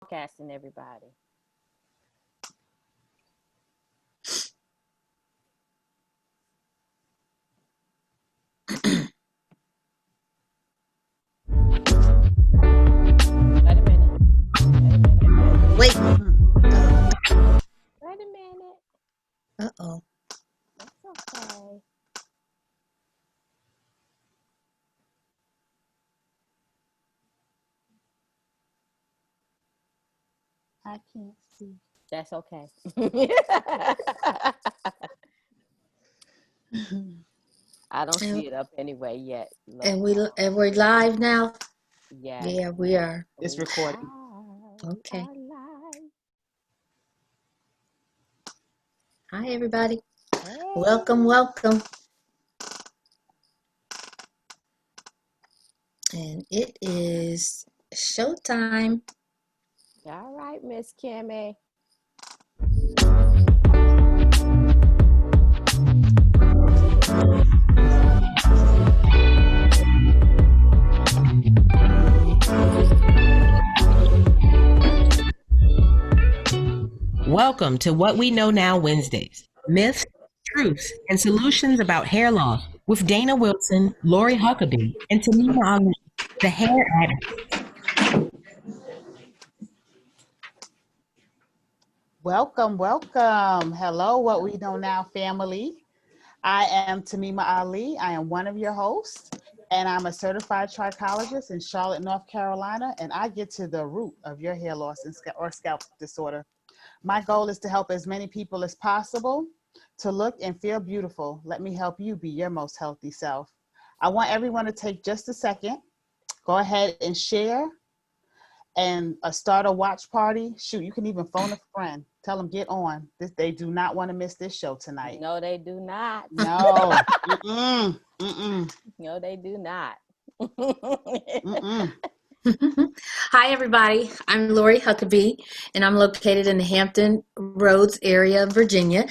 Broadcasting, everybody. Wait a minute. Wait a minute. Wait. Wait a minute. Uh-oh. That's okay. I can't see. That's okay. I don't see it up anyway yet. Look. And we're live now? Yes. Yeah, we are. It's recording. Okay. Are live. Hi, everybody. Hey. Welcome. And it is showtime. All right, Miss Kimmy. Welcome to What We Know Now Wednesdays, myths, truths, and solutions about hair loss with Dana Wilson, Lori Huckabee, and Tamima Ali, the hair addict. Welcome. Hello, What We Know Now family. I am Tamima Ali. I am one of your hosts, and I'm a certified trichologist in Charlotte, North Carolina, and I get to the root of your hair loss or scalp disorder. My goal is to help as many people as possible to look and feel beautiful. Let me help you be your most healthy self. I want everyone to take just a second, go ahead and share and start a watch party. Shoot, you can even phone a friend. Tell them get on. They do not want to miss this show tonight. No, they do not. No. Mm-mm. No, they do not. Hi, everybody. I'm Lori Huckabee, and I'm located in the Hampton Roads area of Virginia.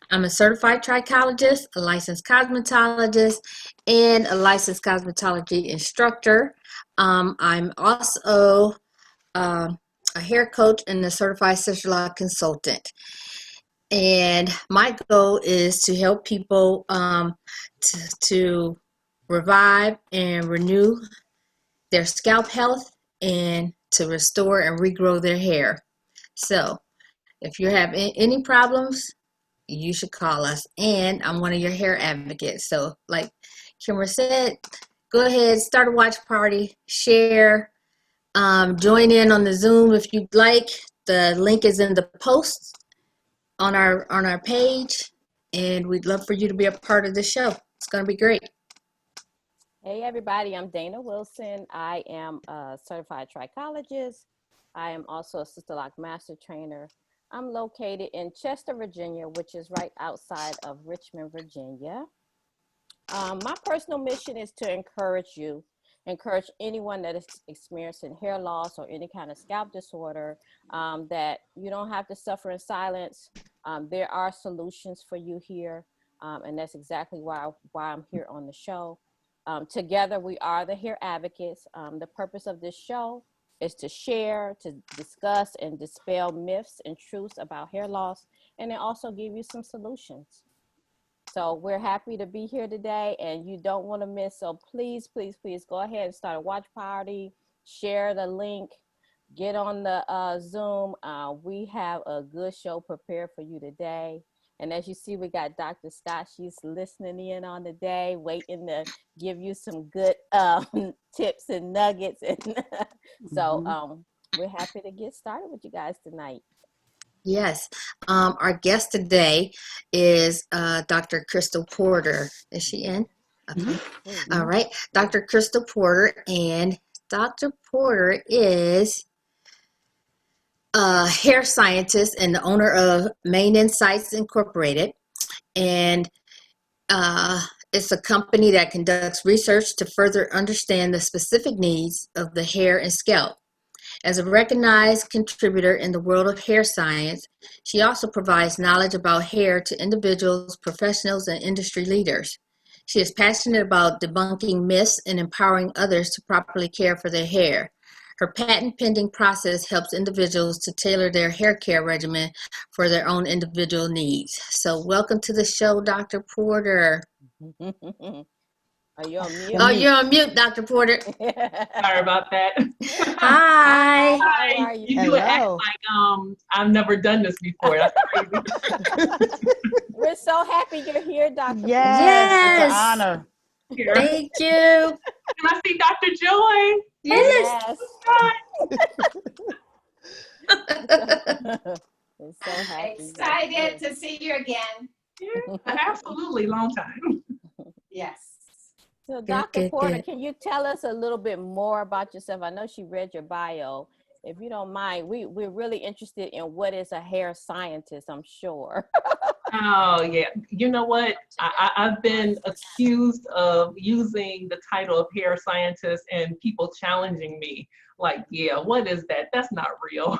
I'm a certified trichologist, a licensed cosmetologist, and a licensed cosmetology instructor. I'm also a hair coach and a certified Sister Law consultant. And my goal is to help people to revive and renew their scalp health and to restore and regrow their hair. So if you have any problems, you should call us. And I'm one of your hair advocates. So like Kimber said, go ahead, start a watch party, share, join in on the Zoom if you'd like. The link is in the post on our page, and we'd love for you to be a part of the show. It's going to be great. Hey, everybody. I'm Dana Wilson. I am a certified trichologist. I am also a Sister Lock master trainer. I'm located in Chester, Virginia, which is right outside of Richmond, Virginia. My personal mission is to encourage anyone that is experiencing hair loss or any kind of scalp disorder, that you don't have to suffer in silence. There are solutions for you here, and that's exactly why I'm here on the show. Together, we are the hair advocates. The purpose of this show is to share, to discuss, and dispel myths and truths about hair loss, and then also give you some solutions. So we're happy to be here today, and you don't want to miss. So please go ahead and start a watch party, share the link, get on the Zoom. We have a good show prepared for you today. And as you see, we got Dr. Scott. She's listening in on the day, waiting to give you some good tips and nuggets. And so we're happy to get started with you guys tonight. Yes. Our guest today is Dr. Crystal Porter. Is she in? Okay. All right. Dr. Crystal Porter. And Dr. Porter is a hair scientist and the owner of Main Insights Incorporated. And it's a company that conducts research to further understand the specific needs of the hair and scalp. As a recognized contributor in the world of hair science, she also provides knowledge about hair to individuals, professionals, and industry leaders. She is passionate about debunking myths and empowering others to properly care for their hair. Her patent pending process helps individuals to tailor their hair care regimen for their own individual needs. So welcome to the show, Dr. Porter. Are you on mute? Oh, you're on mute, Dr. Porter. Sorry about that. Hi. How are you? You act Hello. like I've never done this before. That's crazy. We're so happy you're here, Dr. Yes, it's Yes. an honor. Here. Thank you. Can I see Dr. Joy? Yes. We're so happy. Excited to see you again. Yeah, absolutely. Long time. Yes. So, Dr. good, Porter, good. can you tell us a little bit more about yourself? I know she read your bio. If you don't mind, we're really interested in what is a hair scientist, I'm sure. Oh, yeah. You know what? I've been accused of using the title of hair scientist and people challenging me like, yeah, what is that? That's not real.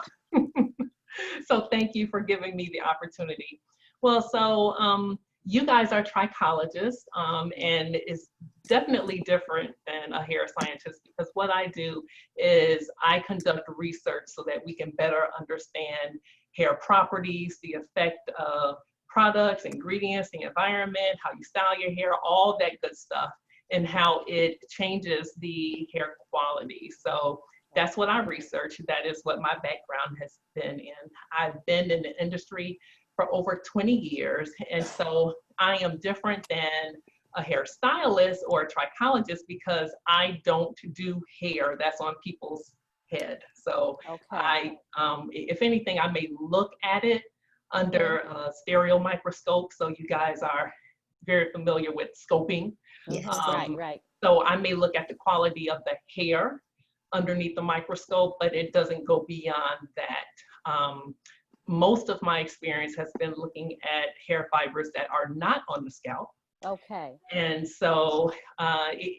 So thank you for giving me the opportunity. Well, so you guys are trichologists, and it's definitely different than a hair scientist because what I do is I conduct research so that we can better understand hair properties, the effect of products, ingredients, the environment, how you style your hair, all that good stuff, and how it changes the hair quality. So that's what I research. That is what my background has been in. I've been in the industry for over 20 years. And so I am different than a hairstylist or a trichologist because I don't do hair that's on people's head. So Okay. if anything, I may look at it under a stereo microscope. So you guys are very familiar with scoping. Yes. Right. So I may look at the quality of the hair underneath the microscope, but it doesn't go beyond that. Most of my experience has been looking at hair fibers that are not on the scalp. Okay. And so I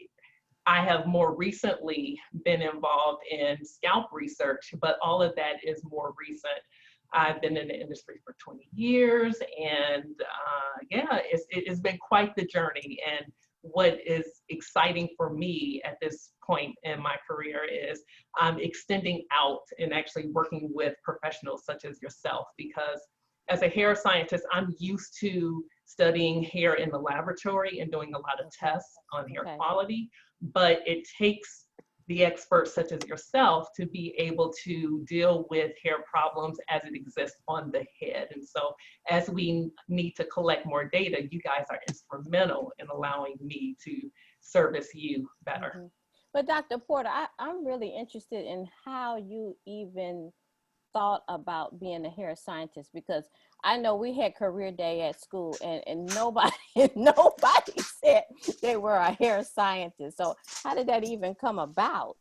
have more recently been involved in scalp research, but all of that is more recent. I've been in the industry for 20 years and yeah, it's been quite the journey. And what is exciting for me at this point in my career is I'm extending out and actually working with professionals such as yourself, because as a hair scientist, I'm used to studying hair in the laboratory and doing a lot of tests on hair quality, but it takes the experts such as yourself to be able to deal with hair problems as it exists on the head. And so as we need to collect more data, you guys are instrumental in allowing me to service you better. Mm-hmm. But Dr. Porter, I'm really interested in how you even thought about being a hair scientist, because I know we had career day at school and nobody said they were a hair scientist. So how did that even come about?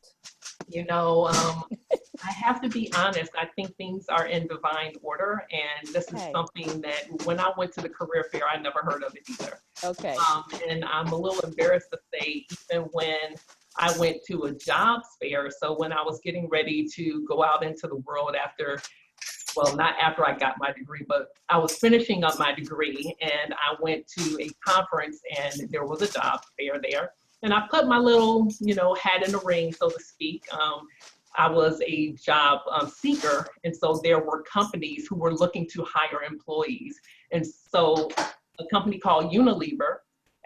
You know, I have to be honest, I think things are in divine order, and this is something that when I went to the career fair, I never heard of it either. Okay. And I'm a little embarrassed to say, even when I went to a jobs fair, so when I was getting ready to go out into the world after, well, not after I got my degree, but I was finishing up my degree, and I went to a conference and there was a job fair there. And I put my little, hat in the ring, so to speak. I was a job seeker, and so there were companies who were looking to hire employees. And so a company called Unilever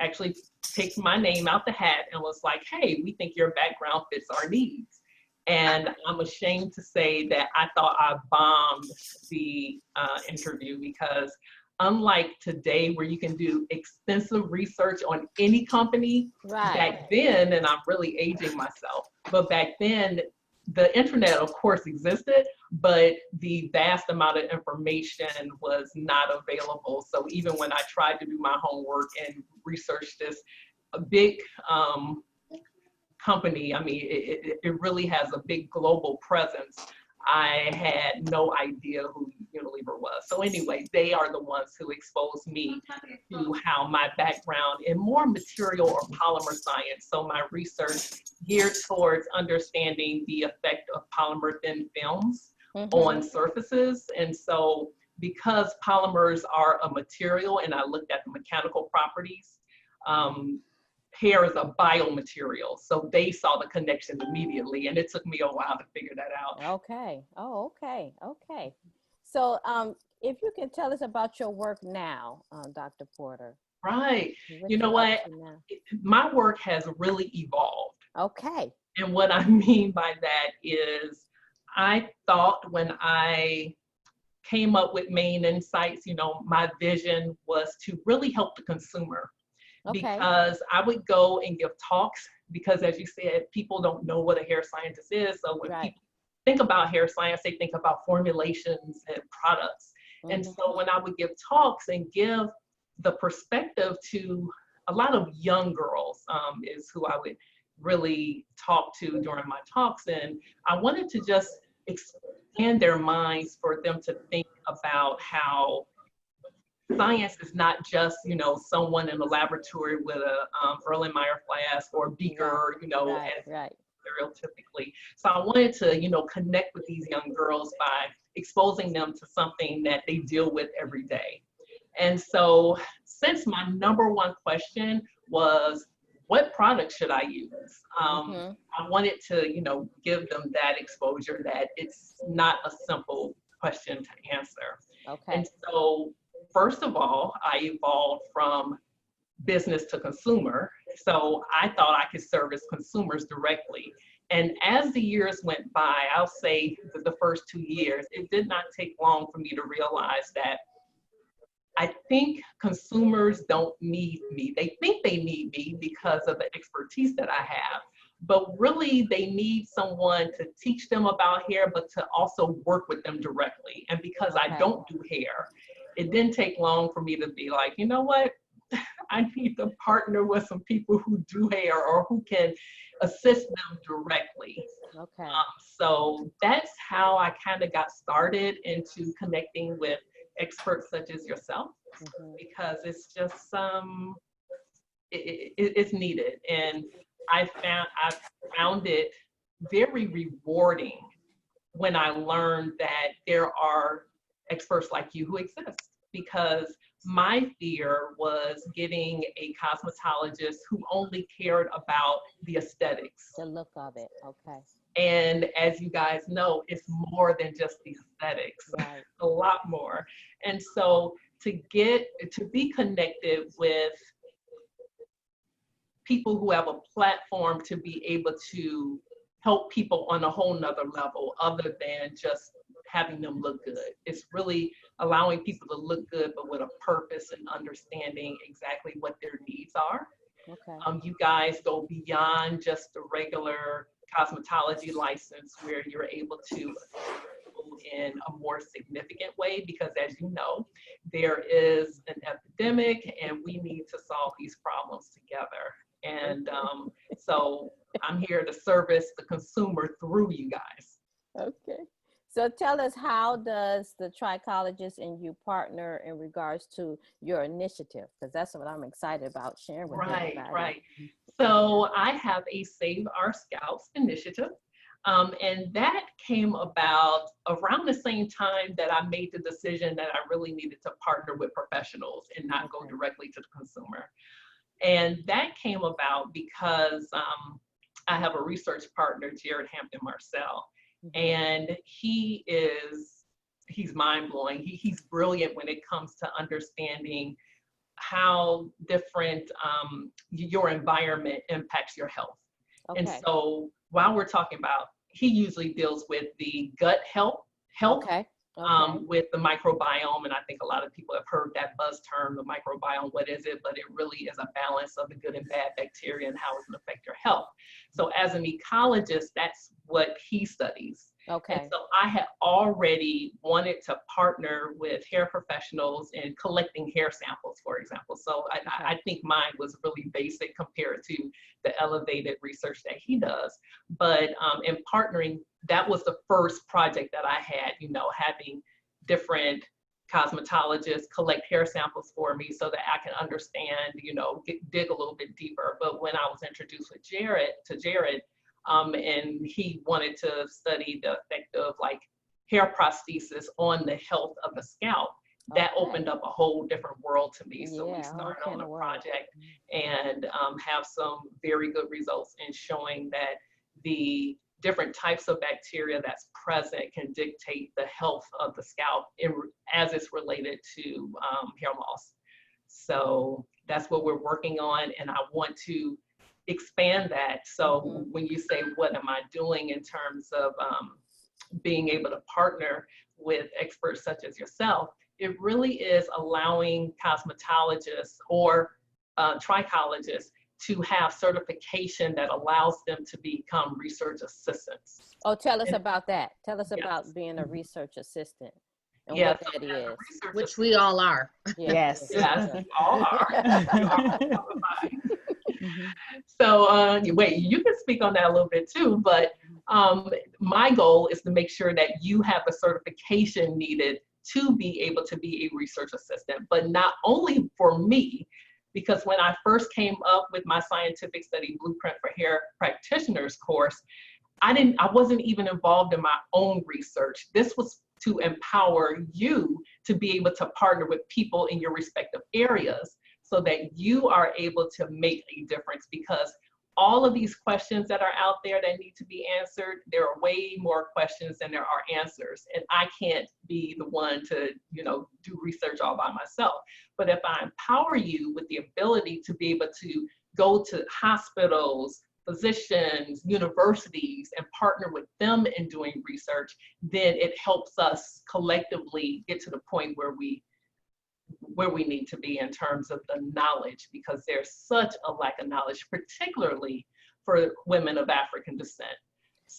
actually picked my name out the hat and was like, hey, we think your background fits our needs. And I'm ashamed to say that I thought I bombed the interview, because unlike today where you can do extensive research on any company, back then, and I'm really aging myself, but back then, the internet, of course, existed, but the vast amount of information was not available. So even when I tried to do my homework and research this big company, I mean, it really has a big global presence, I had no idea who Unilever was. So anyway, they are the ones who exposed me to how my background in more material or polymer science. So my research geared towards understanding the effect of polymer thin films on surfaces. And so because polymers are a material and I looked at the mechanical properties, hair is a biomaterial. So they saw the connection immediately, and it took me a while to figure that out. Okay. Oh, okay. Okay. So, if you can tell us about your work now, Dr. Porter. Right. What You know you're up what? to now. My work has really evolved. Okay. And what I mean by that is I thought when I came up with Main Insights, my vision was to really help the consumer. Okay. Because I would go and give talks, because as you said, people don't know what a hair scientist is. So when Right. people think about hair science, they think about formulations and products. And Mhm. so when I would give talks and give the perspective to a lot of young girls, is who I would really talk to during my talks. And I wanted to just expand their minds for them to think about how science is not just, someone in the laboratory with a Erlenmeyer flask or beaker, Right. as Right. stereotypically. So I wanted to, connect with these young girls by exposing them to something that they deal with every day. And so since my number one question was, what product should I use? Mhm. I wanted to, give them that exposure that it's not a simple question to answer. Okay. And so, first of all, I evolved from business to consumer. So I thought I could service consumers directly. And as the years went by, I'll say the first 2 years, it did not take long for me to realize that I think consumers don't need me. They think they need me because of the expertise that I have. But really, they need someone to teach them about hair, but to also work with them directly. And because I Okay. don't do hair, it didn't take long for me to be like, you know what? I need to partner with some people who do hair or who can assist them directly. Okay. So that's how I kind of got started into connecting with experts such as yourself, Mhm. because it's just it's needed. And I found it very rewarding when I learned that there are experts like you who exist, because my fear was getting a cosmetologist who only cared about the aesthetics. The look of it. Okay. And as you guys know, it's more than just the aesthetics, Right. a lot more. And so to be connected with people who have a platform to be able to help people on a whole nother level other than just having them look good. It's really allowing people to look good, but with a purpose and understanding exactly what their needs are. Okay. You guys go beyond just the regular cosmetology license where you're able to in a more significant way, because as you know, there is an epidemic and we need to solve these problems together. And so I'm here to service the consumer through you guys. Okay. So tell us, how does the trichologist and you partner in regards to your initiative? Because that's what I'm excited about sharing with everybody. Right. So I have a Save Our Scalps initiative. And that came about around the same time that I made the decision that I really needed to partner with professionals and not go directly to the consumer. And that came about because I have a research partner, Jared Hampton Marcel, and he's mind blowing. He's brilliant when it comes to understanding how different your environment impacts your health. Okay. And so while we're talking about, he usually deals with the gut health, Okay. Okay. with the microbiome. And I think a lot of people have heard that buzz term, the microbiome. What is it? But it really is a balance of the good and bad bacteria and how it can affect your health. So as an ecologist, that's what he studies. Okay. And so I had already wanted to partner with hair professionals in collecting hair samples, for example. So I think mine was really basic compared to the elevated research that he does. But in partnering, that was the first project that I had, having different cosmetologists collect hair samples for me so that I can understand, dig a little bit deeper. But when I was introduced with Jared, and he wanted to study the effect of like hair prosthesis on the health of the scalp, that Okay. opened up a whole different world to me. So we Yeah, a whole started can on the of worms. project and have some very good results in showing that the different types of bacteria that's present can dictate the health of the scalp as it's related to hair loss. So that's what we're working on, and I want to expand that. So when you say, what am I doing in terms of being able to partner with experts such as yourself, it really is allowing cosmetologists or trichologists to have certification that allows them to become research assistants. Oh, tell us And- about that. Tell us Yes. about being a research assistant and Yeah, what so that as a is. research Which assistant, we all are. Yeah, Yes. yes, you all are. You are all qualified. Mhm. So wait, you can speak on that a little bit too, but my goal is to make sure that you have the certification needed to be able to be a research assistant, but not only for me, because when I first came up with my scientific study blueprint for hair practitioners course, I wasn't even involved in my own research. This was to empower you to be able to partner with people in your respective areas so that you are able to make a difference, because all of these questions that are out there that need to be answered, there are way more questions than there are answers. And I can't be the one to, do research all by myself. But if I empower you with the ability to be able to go to hospitals, physicians, universities, and partner with them in doing research, then it helps us collectively get to the point where we need to be in terms of the knowledge, because there's such a lack of knowledge, particularly for women of African descent.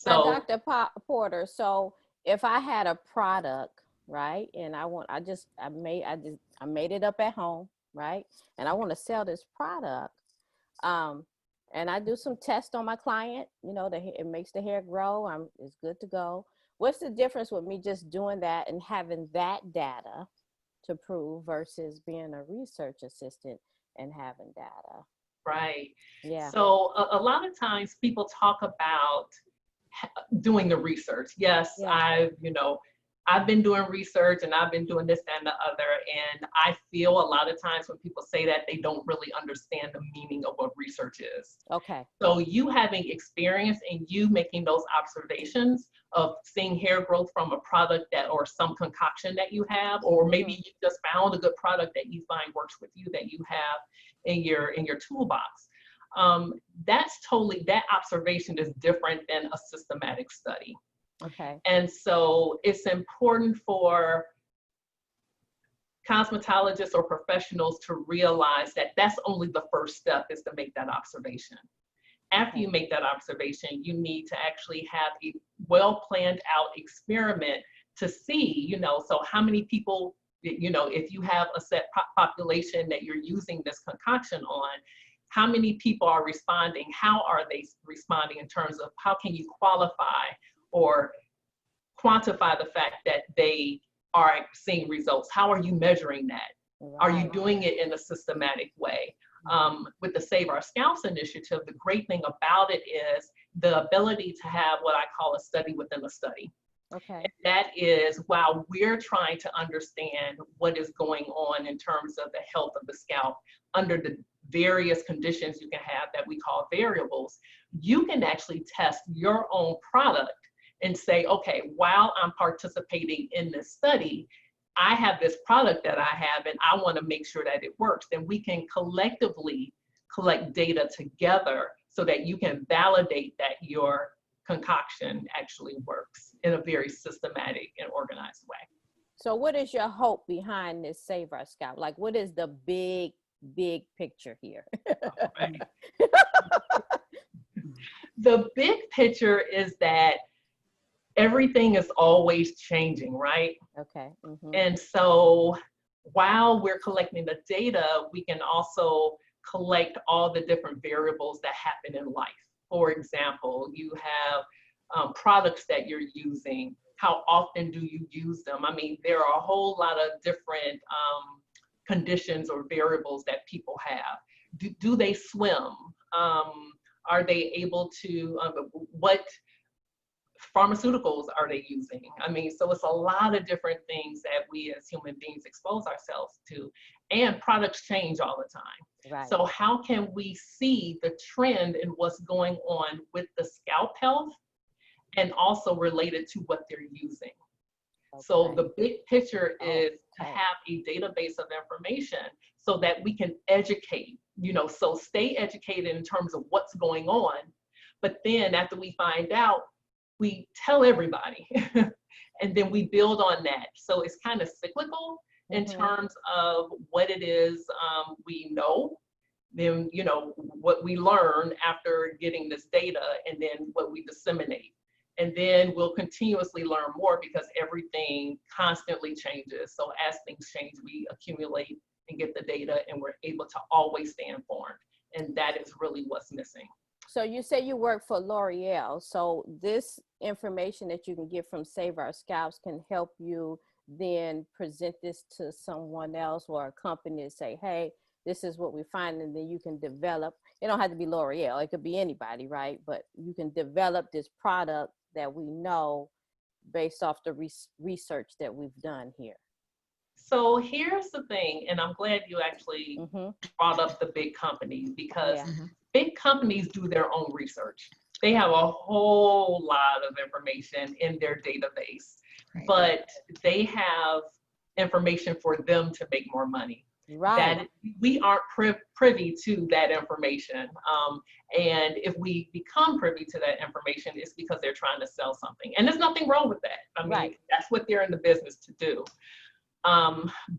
Now, So Dr. Porter, so if I had a product, right, and I made it up at home, right, and I want to sell this product, and I do some tests on my client, it makes the hair grow, it's good to go. What's the difference with me just doing that and having that data to prove versus being a research assistant and having data? right. Yeah. So a lot of times people talk about doing the research. Yes, Yeah. I've been doing research and I've been doing this and the other. And I feel a lot of times when people say that, they don't really understand the meaning of what research is. Okay. So you having experience and you making those observations of seeing hair growth from a product or some concoction that you have, or maybe you just found a good product that you find works with you, that you have in your toolbox. That observation is different than a systematic study. Okay. And so it's important for cosmetologists or professionals to realize that that's only the first step, is to make that observation. After you make that observation, you need to actually have a well planned out experiment to see, so how many people, if you have a set population that you're using this concoction on, how many people are responding? How are they responding in terms of how can you qualify or quantify the fact that they are seeing results? How are you measuring that? Are you doing it in a systematic way? With the Save Our Scalps initiative, the great thing about it is the ability to have what I call a study within a study. Okay. And that is, while we're trying to understand what is going on in terms of the health of the scalp under the various conditions you can have that we call variables, you can actually test your own product and say, okay, while I'm participating in this study, I have this product that I have and I want to make sure that it works. Then we can collectively collect data together so that you can validate that your concoction actually works in a very systematic and organized way. So what is your hope behind this Save Our Scalp? Like, what is the big picture here? Right. The big picture is that everything is always changing, right? Okay. Mm-hmm. And so while we're collecting the data, we can also collect all the different variables that happen in life. For example, you have products that you're using. How often do you use them? I mean, there are a whole lot of different conditions or variables that people have. Do they swim? Are they able to, what pharmaceuticals are they using? I mean, so it's a lot of different things that we as human beings expose ourselves to, and products change all the time. Right. So how can we see the trend in what's going on with the scalp health and also related to what they're using? So Okay. the big picture is to Okay. have a database of information so that we can educate, so stay educated in terms of what's going on. But then after we find out, we tell everybody and then we build on that. So it's kind of cyclical in terms of what it is we know, then, what we learn after getting this data, and then what we disseminate. And then we'll continuously learn more because everything constantly changes. So as things change, we accumulate and get the data, and we're able to always stay informed. And that is really what's missing. So you say you work for L'Oreal. So this information that you can get from Save Our Scalps can help you then present this to someone else or a company to say, hey, this is what we find, and then you can develop. It don't have to be L'Oreal. It could be anybody, right? But you can develop this product that we know based off the research that we've done here. So here's the thing, and I'm glad you actually brought up the big companies, because big companies do their own research. They have a whole lot of information in their database, but they have information for them to make more money. Right. That we aren't privy to that information. And if we become privy to that information, it's because they're trying to sell something. And there's nothing wrong with that. I mean, that's what they're in the business to do.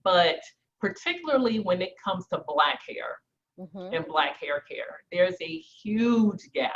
But particularly when it comes to Black hair and Black hair care, there's a huge gap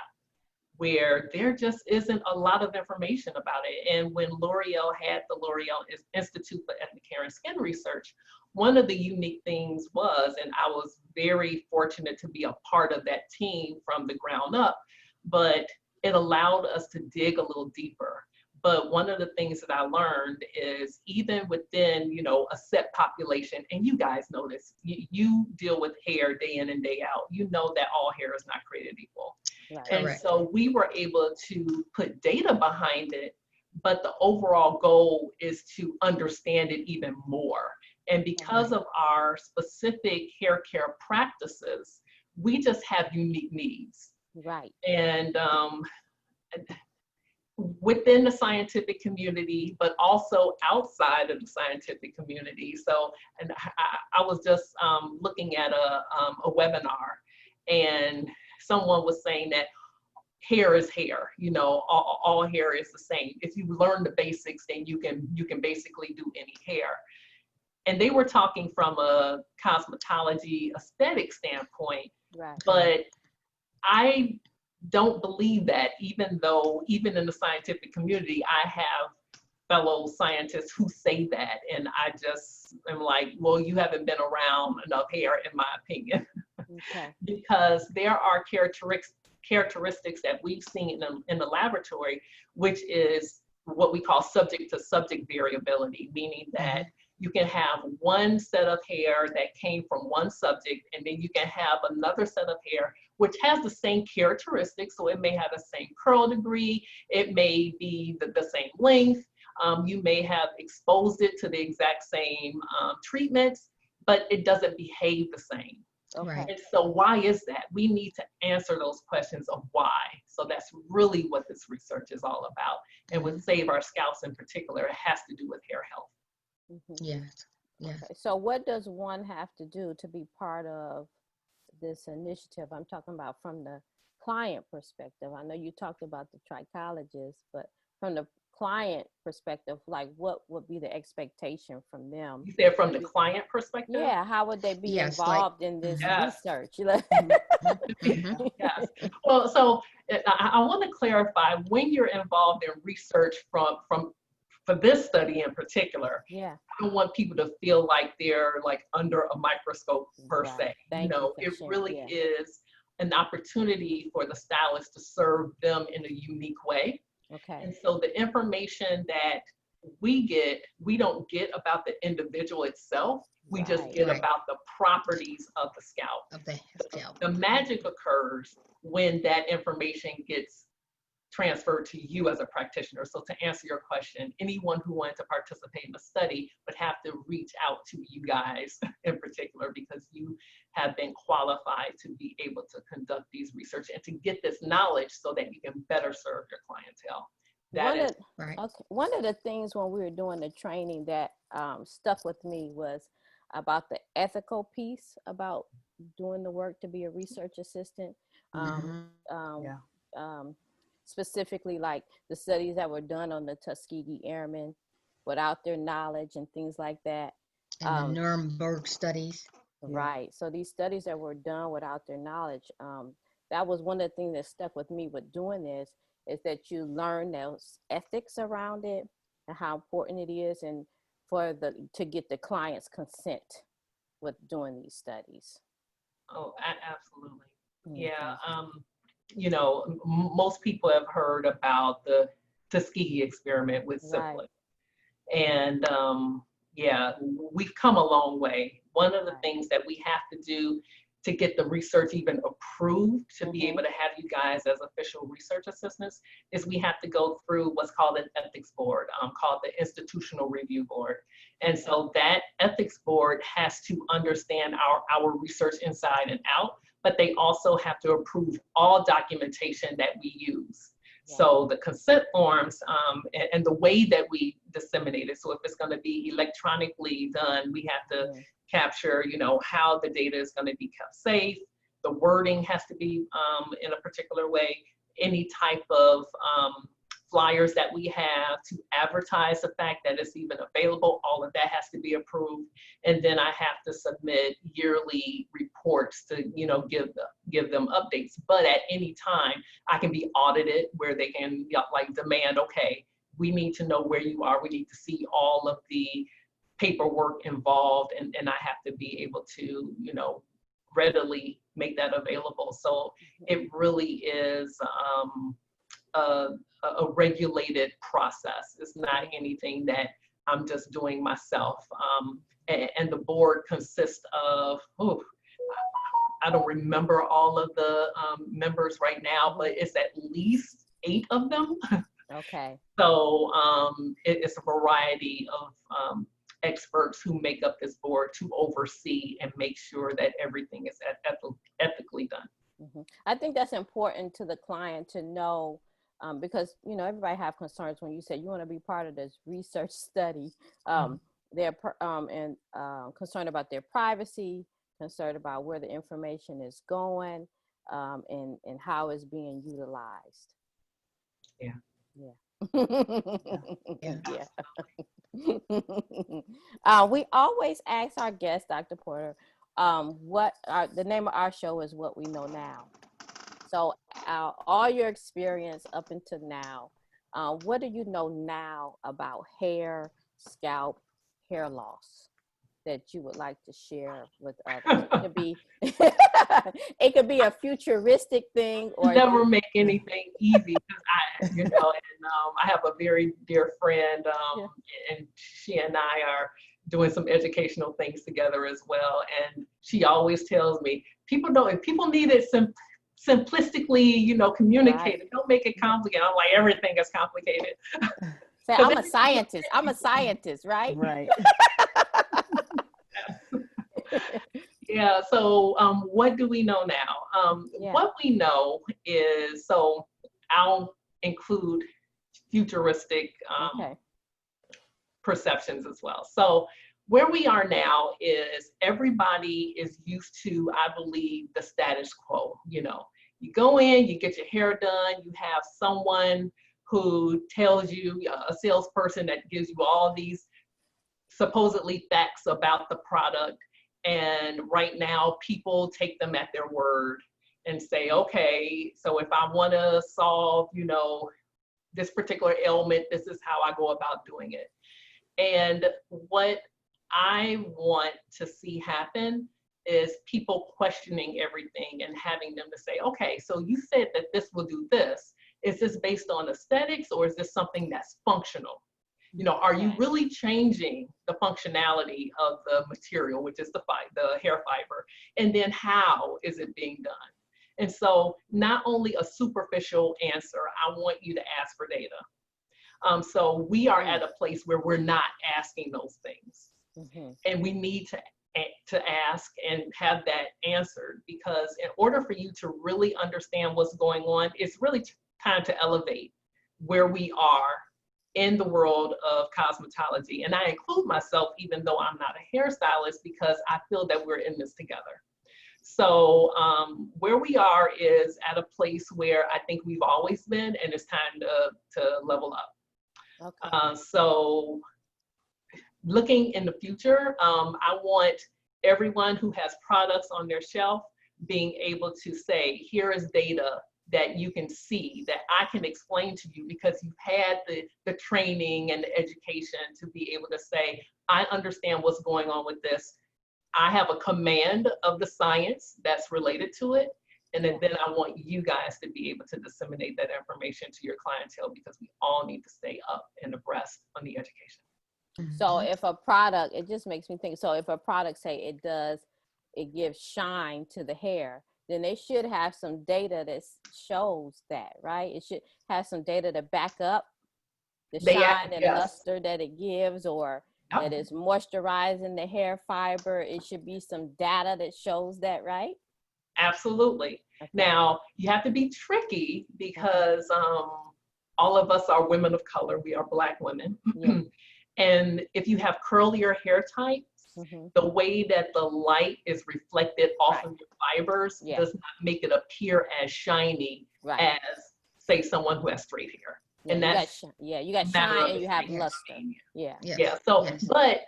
where there just isn't a lot of information about it. And when L'Oreal had the L'Oreal Institute for Ethnic Hair and Skin Research, one of the unique things was, and I was very fortunate to be a part of that team from the ground up, but it allowed us to dig a little deeper. But one of the things that I learned is even within, a set population, and you guys know this, you deal with hair day in and day out, you know that all hair is not created equal. Right. And so we were able to put data behind it, but the overall goal is to understand it even more. And because of our specific hair care practices, we just have unique needs. Right. And within the scientific community, but also outside of the scientific community. So, and I was just looking at a webinar, and someone was saying that hair is hair, all hair is the same. If you learn the basics, then you can basically do any hair. And they were talking from a cosmetology aesthetic standpoint, but I don't believe that, even in the scientific community, I have fellow scientists who say that. And I just am like, well, you haven't been around enough hair, in my opinion. Because there are characteristics that we've seen in the laboratory, which is what we call subject to subject variability, meaning that you can have one set of hair that came from one subject, and then you can have another set of hair which has the same characteristics. So it may have the same curl degree, it may be the same length, you may have exposed it to the exact same treatments, but it doesn't behave the same. Okay. And so why is that? We need to answer those questions of why. So that's really what this research is all about. And with Save Our Scalps in particular, it has to do with hair health. Yes. Yes. Okay. So what does one have to do to be part of this initiative? I'm talking about from the client perspective. I know you talked about the trichologist, but from the client perspective, like what would be the expectation from them? You said from the client perspective? Yeah, how would they be involved in this research? Yes. Well, so I want to clarify, when you're involved in research for this study in particular, I don't want people to feel like they're like under a microscope per se. It really is an opportunity for the stylist to serve them in a unique way. Okay. And so the information that we get, we don't get about the individual itself. We just get about the properties of the scalp. Of the scalp. The magic occurs when that information gets transferred to you as a practitioner. So to answer your question, anyone who wanted to participate in the study would have to reach out to you guys in particular, because you have been qualified to be able to conduct these research and to get this knowledge so that you can better serve your clientele. One of the things when we were doing the training that stuck with me was about the ethical piece about doing the work to be a research assistant. Specifically, like the studies that were done on the Tuskegee Airmen without their knowledge and things like that. And the Nuremberg studies. Right. So these studies that were done without their knowledge, that was one of the things that stuck with me with doing this, is that you learn those ethics around it and how important it is, and to get the client's consent with doing these studies. Oh, absolutely. Mm-hmm. Yeah. You know, most people have heard about the Tuskegee experiment with syphilis. Right. And yeah, we've come a long way. One of the things that we have to do to get the research even approved to be able to have you guys as official research assistants is we have to go through what's called an ethics board, called the Institutional Review Board. And so that ethics board has to understand our research inside and out, but they also have to approve all documentation that we use. Yeah. So the consent forms and the way that we disseminate it. So if it's going to be electronically done, we have to capture, you know, how the data is going to be kept safe. The wording has to be in a particular way. Any type of flyers that we have to advertise the fact that it's even available, all of that has to be approved. And then I have to submit yearly reports to, you know, give them updates. But at any time, I can be audited where they can like demand, okay, we need to know where you are. We need to see all of the paperwork involved, and I have to be able to, you know, readily make that available. So it really is a regulated process. It's not anything that I'm just doing myself. And the board consists of, I don't remember all of the members right now, but it's at least 8 of them. Okay. So it's a variety of experts who make up this board to oversee and make sure that everything is ethically done. Mm-hmm. I think that's important to the client to know, because, you know, everybody have concerns when you say you want to be part of this research study. They're concerned about their privacy, concerned about where the information is going, and how it's being utilized. Yeah. We always ask our guest, Dr. Porter, the name of our show is What We Know Now. So all your experience up until now, what do you know now about hair, scalp, hair loss that you would like to share with others? It could be a futuristic thing, or never make anything easy, because you know, and I have a very dear friend, and she and I are doing some educational things together as well. And she always tells me, people need it simplistically, you know, communicated. Right. Don't make it complicated. I'm like, everything is complicated. Say, I'm a scientist. I'm a scientist, right? Right. Yeah, so what do we know now? What we know is, so I'll include futuristic perceptions as well. So where we are now is everybody is used to, I believe, the status quo. You know, you go in, you get your hair done, you have someone who tells you, a salesperson that gives you all these supposedly facts about the product. And right now, people take them at their word and say, okay, so if I want to solve, you know, this particular ailment, this is how I go about doing it. And what I want to see happen is people questioning everything and having them to say, okay, so you said that this will do this. Is this based on aesthetics, or is this something that's functional? You know, are you really changing the functionality of the material, which is the hair fiber? And then how is it being done? And so not only a superficial answer, I want you to ask for data. So we are at a place where we're not asking those things. And we need to ask and have that answered, because in order for you to really understand what's going on, it's really time to elevate where we are in the world of cosmetology. And I include myself, even though I'm not a hairstylist, because I feel that we're in this together. So where we are is at a place where I think we've always been, and it's time to level up. Okay. So looking in the future, I want everyone who has products on their shelf being able to say, here is data that you can see, that I can explain to you, because you've had the training and the education to be able to say, I understand what's going on with this. I have a command of the science that's related to it. And then I want you guys to be able to disseminate that information to your clientele, because we all need to stay up and abreast on the education. So if a product, it just makes me think, so if a product say it gives shine to the hair, then they should have some data that shows that, right? It should have some data to back up the shine and luster that it gives, or that is moisturizing the hair fiber. It should be some data that shows that, right? Absolutely. Okay. Now, you have to be tricky, because all of us are women of color. We are Black women. Yeah. And if you have curlier hair types, the way that the light is reflected off of your fibers does not make it appear as shiny as, say, someone who has straight hair. Yeah, and you got shine and you have luster. Yeah. So, but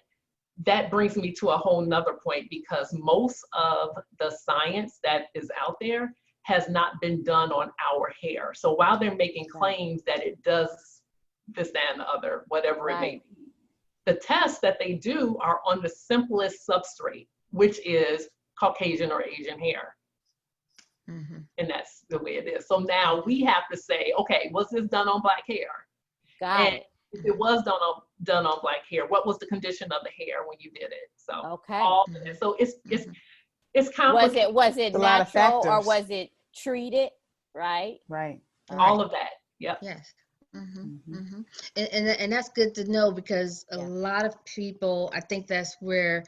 that brings me to a whole nother point, because most of the science that is out there has not been done on our hair. So while they're making claims that it does this, that, and the other, whatever it may be, the tests that they do are on the simplest substrate, which is Caucasian or Asian hair. And that's the way it is. So now we have to say, okay, was this done on Black hair? Got it. If it was done on Black hair, what was the condition of the hair when you did it? So so it's complicated. Was it natural, or was it treated? Right. All of that. Yep. Yes. And that's good to know, because a lot of people, I think that's where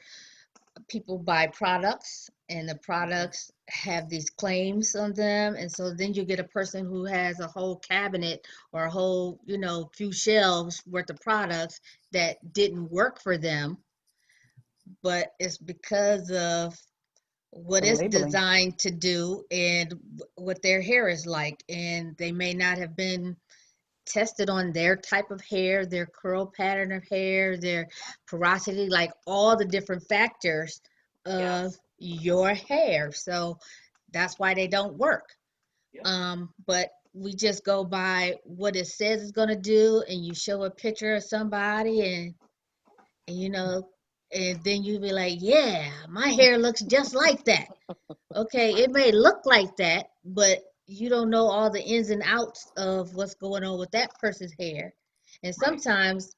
people buy products, and the products have these claims on them, and so then you get a person who has a whole cabinet or a whole, few shelves worth of products that didn't work for them, but it's because of what it's designed to do and what their hair is like, and they may not have been tested on their type of hair, their curl pattern of hair, their porosity, like all the different factors of your hair. So that's why they don't work. But we just go by what it says it's going to do, and you show a picture of somebody and then you be like, yeah, my hair looks just like that. Okay, it may look like that, but you don't know all the ins and outs of what's going on with that person's hair. And sometimes,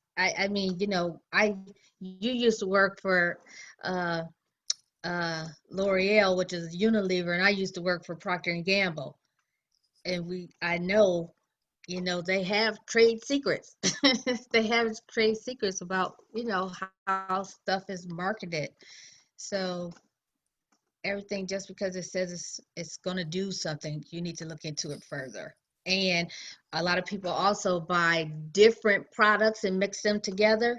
you used to work for L'Oreal, which is Unilever, and I used to work for Procter and Gamble. And I know, they have trade secrets. They have trade secrets about, how stuff is marketed. So everything, just because it says it's going to do something, you need to look into it further. And a lot of people also buy different products and mix them together.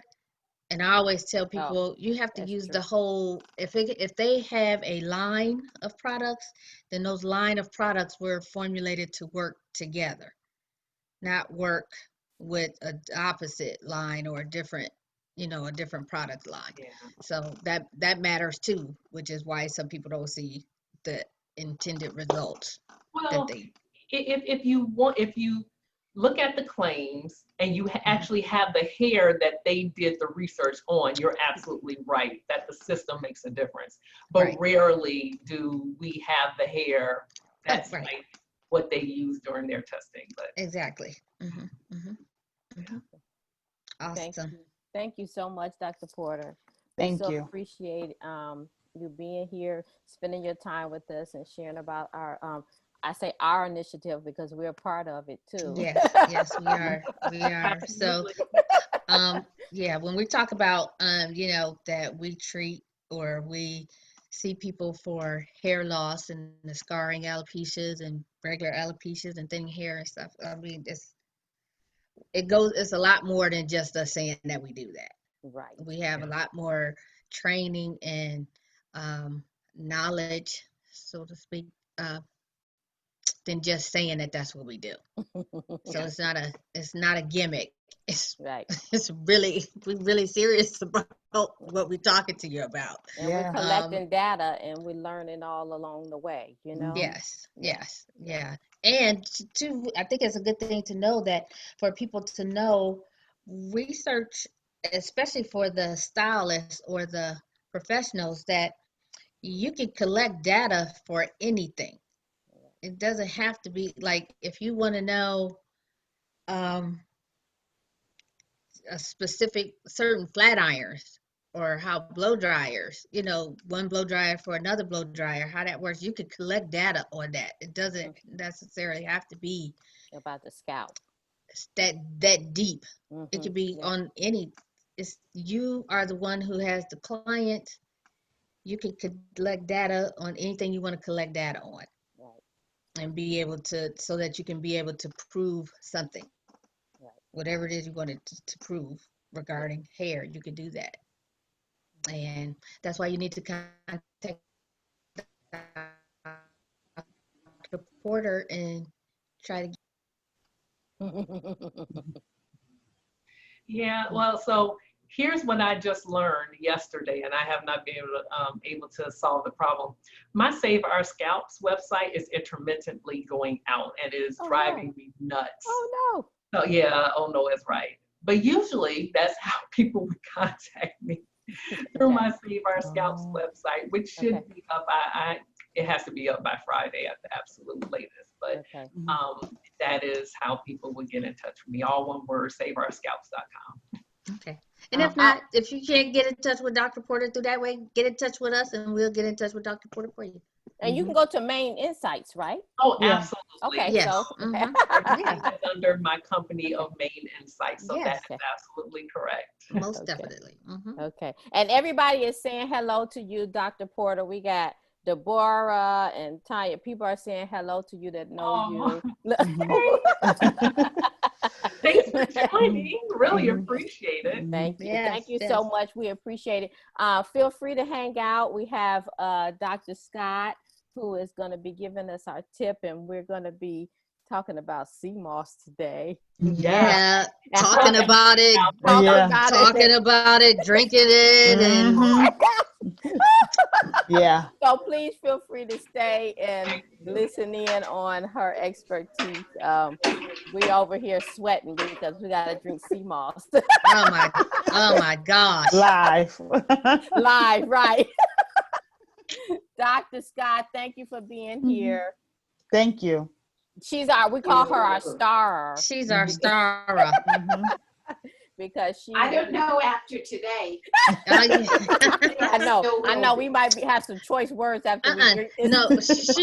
And I always tell people, you have to use the whole, if they have a line of products, then those line of products were formulated to work together, not work with an opposite line or a different product line. So that matters too, which is why some people don't see the intended results. Well, if you look at the claims and you actually have the hair that they did the research on, you're absolutely right that the system makes a difference. But rarely do we have the hair that's like what they used during their testing. But exactly. Awesome. Thank you so much, Dr. Porter. Thank you. Appreciate you being here, spending your time with us, and sharing about I say our initiative because we're a part of it too. Yes, yes, we are. We are. So, Absolutely. yeah, when we talk about, that we treat or we see people for hair loss and the scarring alopecias and regular alopecias and thinning hair and stuff, I mean, it's a lot more than just us saying that we do that. Right. We have a lot more training and knowledge, so to speak, uh, than just saying that that's what we do. So it's not a gimmick. It's Right. we're really serious about what we're talking to you about. And we're Yeah. collecting data and we're learning all along the way, you know? Yes, Yeah. yes, yeah. And I think it's a good thing to know that for people to know research, especially for the stylists or the professionals, that you can collect data for anything. It doesn't have to be like if you want to know um, a specific certain flat irons or how blow dryers, one blow dryer for another blow dryer, how that works. You could collect data on that. It doesn't necessarily have to be About the scalp. that deep. It could be Yeah. on any. It's you are the one who has the client. You can collect data on anything you want to collect data on, Right. and be able to, so that you can be able to prove something, Right. whatever it is you wanted to prove regarding hair. You can do that. And that's why you need to contact Dr. Porter and try to. Yeah, well, so here's what I just learned yesterday, and I have not been able to solve the problem. My Save Our Scalps website is intermittently going out, and it is Oh, no. driving me nuts. Oh So yeah, oh no, it's right. But usually that's how people would contact me through Okay. my Save Our Scalps Oh. website, which should Okay. be up. It has to be up by Friday at the absolute latest. But Okay. that is how people would get in touch with me. All one word, saveourscalps.com. Okay. And if not, if you can't get in touch with Dr. Porter through that way, get in touch with us and we'll get in touch with Dr. Porter for you. And you can go to Main Insights, right? Oh, Yeah. absolutely. Okay. Yes. So Everything is under my company of Main Insights. So Yes. that is absolutely correct. Most Okay. definitely. Okay. And everybody is saying hello to you, Dr. Porter. We got Deborah and Tanya. People are saying hello to you that know you. Thanks for joining. Really appreciate it. Thank you. Yes, Thank you yes. so much. We appreciate it. Feel free to hang out. We have Dr. Scott, who is going to be giving us our tip, and we're going to be talking about sea moss today. Yeah. Talking about it. Talking about it, drinking it, and Yeah. So please feel free to stay and listen in on her expertise. We over here sweating because we got to drink sea moss. oh my gosh. Live. Live, right. Dr. Scott, thank you for being here. Thank you. We call her our star. She's our star. Because she. I don't know after today. I know. We might have some choice words after we drink this. No,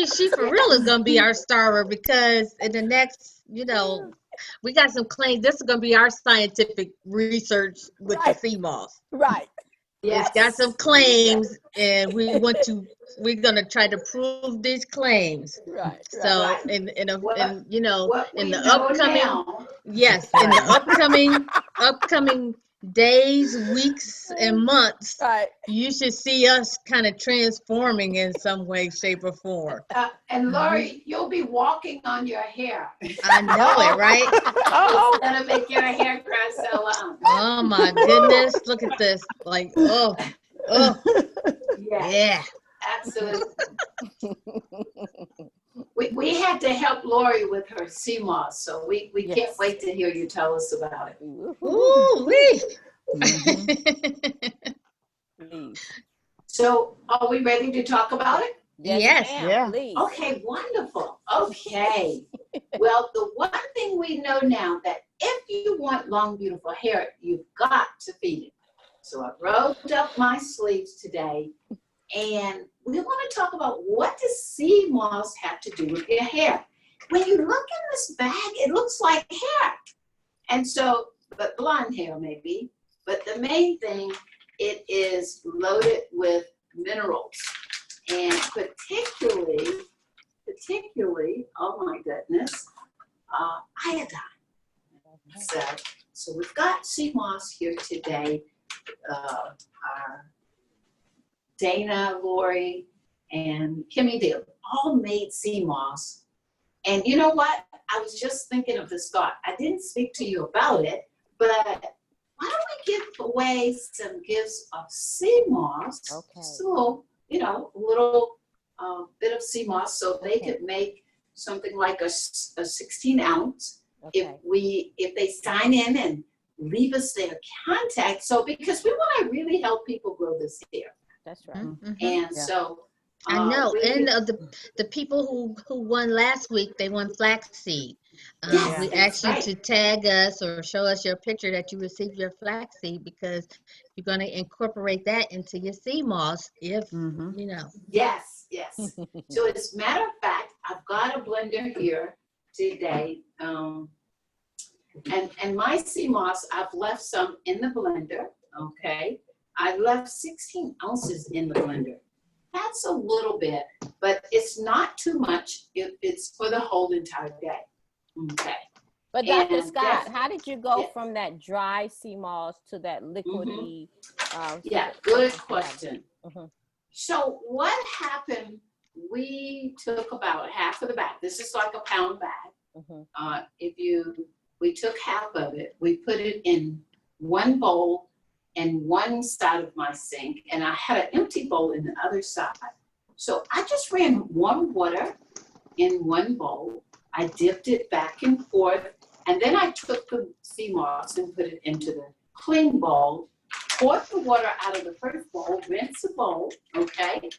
she for real is gonna be our star, because in the next, we got some claims. This is gonna be our scientific research with the sea moss. Right. Yes. It's got some claims, and we're gonna try to prove these claims. Right. So Right. in the upcoming days, weeks, and months, Right. you should see us kind of transforming in some way, shape, or form. And Lori, you'll be walking on your hair. I know it, right? It's gonna make your hair grow so long. Oh my goodness, look at this. Like, oh, yeah. Absolutely. We had to help Lori with her sea moss, so we can't wait to hear you tell us about it. Ooh-wee. So are we ready to talk about it? Yes. Yeah. Please. Okay, wonderful. Okay. Well, the one thing we know now, that if you want long, beautiful hair, you've got to feed it. So I rolled up my sleeves today And we want to talk about, what does sea moss have to do with your hair? When you look in this bag, it looks like hair. And so, but blonde hair maybe, but the main thing, it is loaded with minerals, and particularly, oh my goodness, iodine. So we've got sea moss here today. Our Dana, Lori, and Kimmy, they all made sea moss. And you know what? I was just thinking of this thought. I didn't speak to you about it, but why don't we give away some gifts of sea moss? Okay. So, you know, a little bit of sea moss, so they could make something like a 16 ounce. Okay. If they sign in and leave us their contact. So because we want to really help people grow this hair. That's right. Mhm. And so I know, really, and the people who won last week, they won flaxseed. yes, We that's asked you right. to tag us or show us your picture that you received your flaxseed, because you're going to incorporate that into your sea moss if, you know. Yes, yes. So as a matter of fact, I've got a blender here today. And my sea moss, I've left some in the blender, okay? I left 16 ounces in the blender. That's a little bit, but it's not too much if it's for the whole entire day, okay? But Dr. And Scott, how did you go yeah. from that dry sea moss to that liquidy? Yeah, good question. Mhm. So what happened, we took about half of the bag. This is like a pound bag. Mhm. We took half of it, we put it in one bowl and one side of my sink, and I had an empty bowl in the other side. So I just ran warm water in one bowl. I dipped it back and forth, and then I took the sea moss and put it into the clean bowl, poured the water out of the first bowl, rinsed the bowl, okay,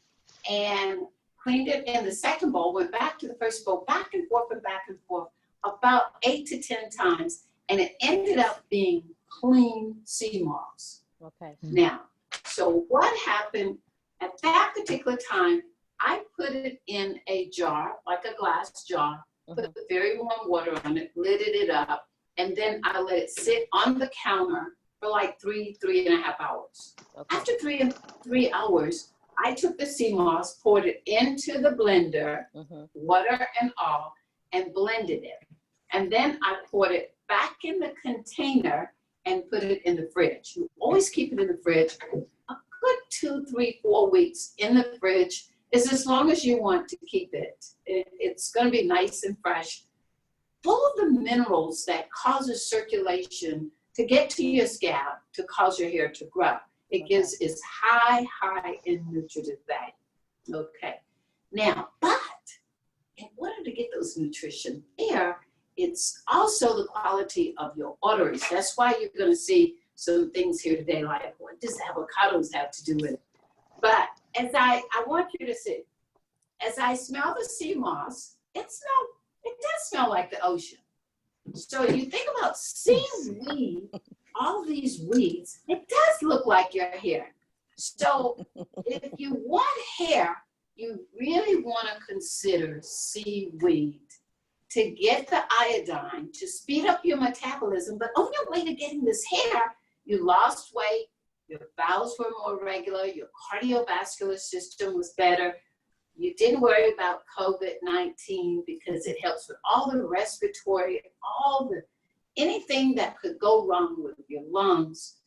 and cleaned it in the second bowl, went back to the first bowl, back and forth and back and forth, about 8 to 10 times, and it ended up being clean sea moss. Okay. Now, so what happened at that particular time, I put it in a jar, like a glass jar, put very warm water on it, lidded it up, and then I let it sit on the counter for like 3.5 hours. Okay. After 3 hours, I took the sea moss, poured it into the blender, water and all, and blended it. And then I poured it back in the container and put it in the fridge. You always keep it in the fridge. A good 2, 3, 4 weeks in the fridge is as long as you want to keep it. It's going to be nice and fresh, full of the minerals that causes circulation to get to your scalp to cause your hair to grow. It gives is high in nutritive value. Okay. Now, but in order to get those nutrition there, it's also the quality of your arteries. That's why you're going to see some things here today, like what does avocados have to do with it? But as I want you to see, as I smell the sea moss, it does smell like the ocean. So you think about seaweed, all these weeds, it does look like your hair. So if you want hair, you really want to consider seaweed to get the iodine, to speed up your metabolism. But on your way to getting this hair, you lost weight, your bowels were more regular, your cardiovascular system was better. You didn't worry about COVID-19 because it helps with all the respiratory, anything that could go wrong with your lungs.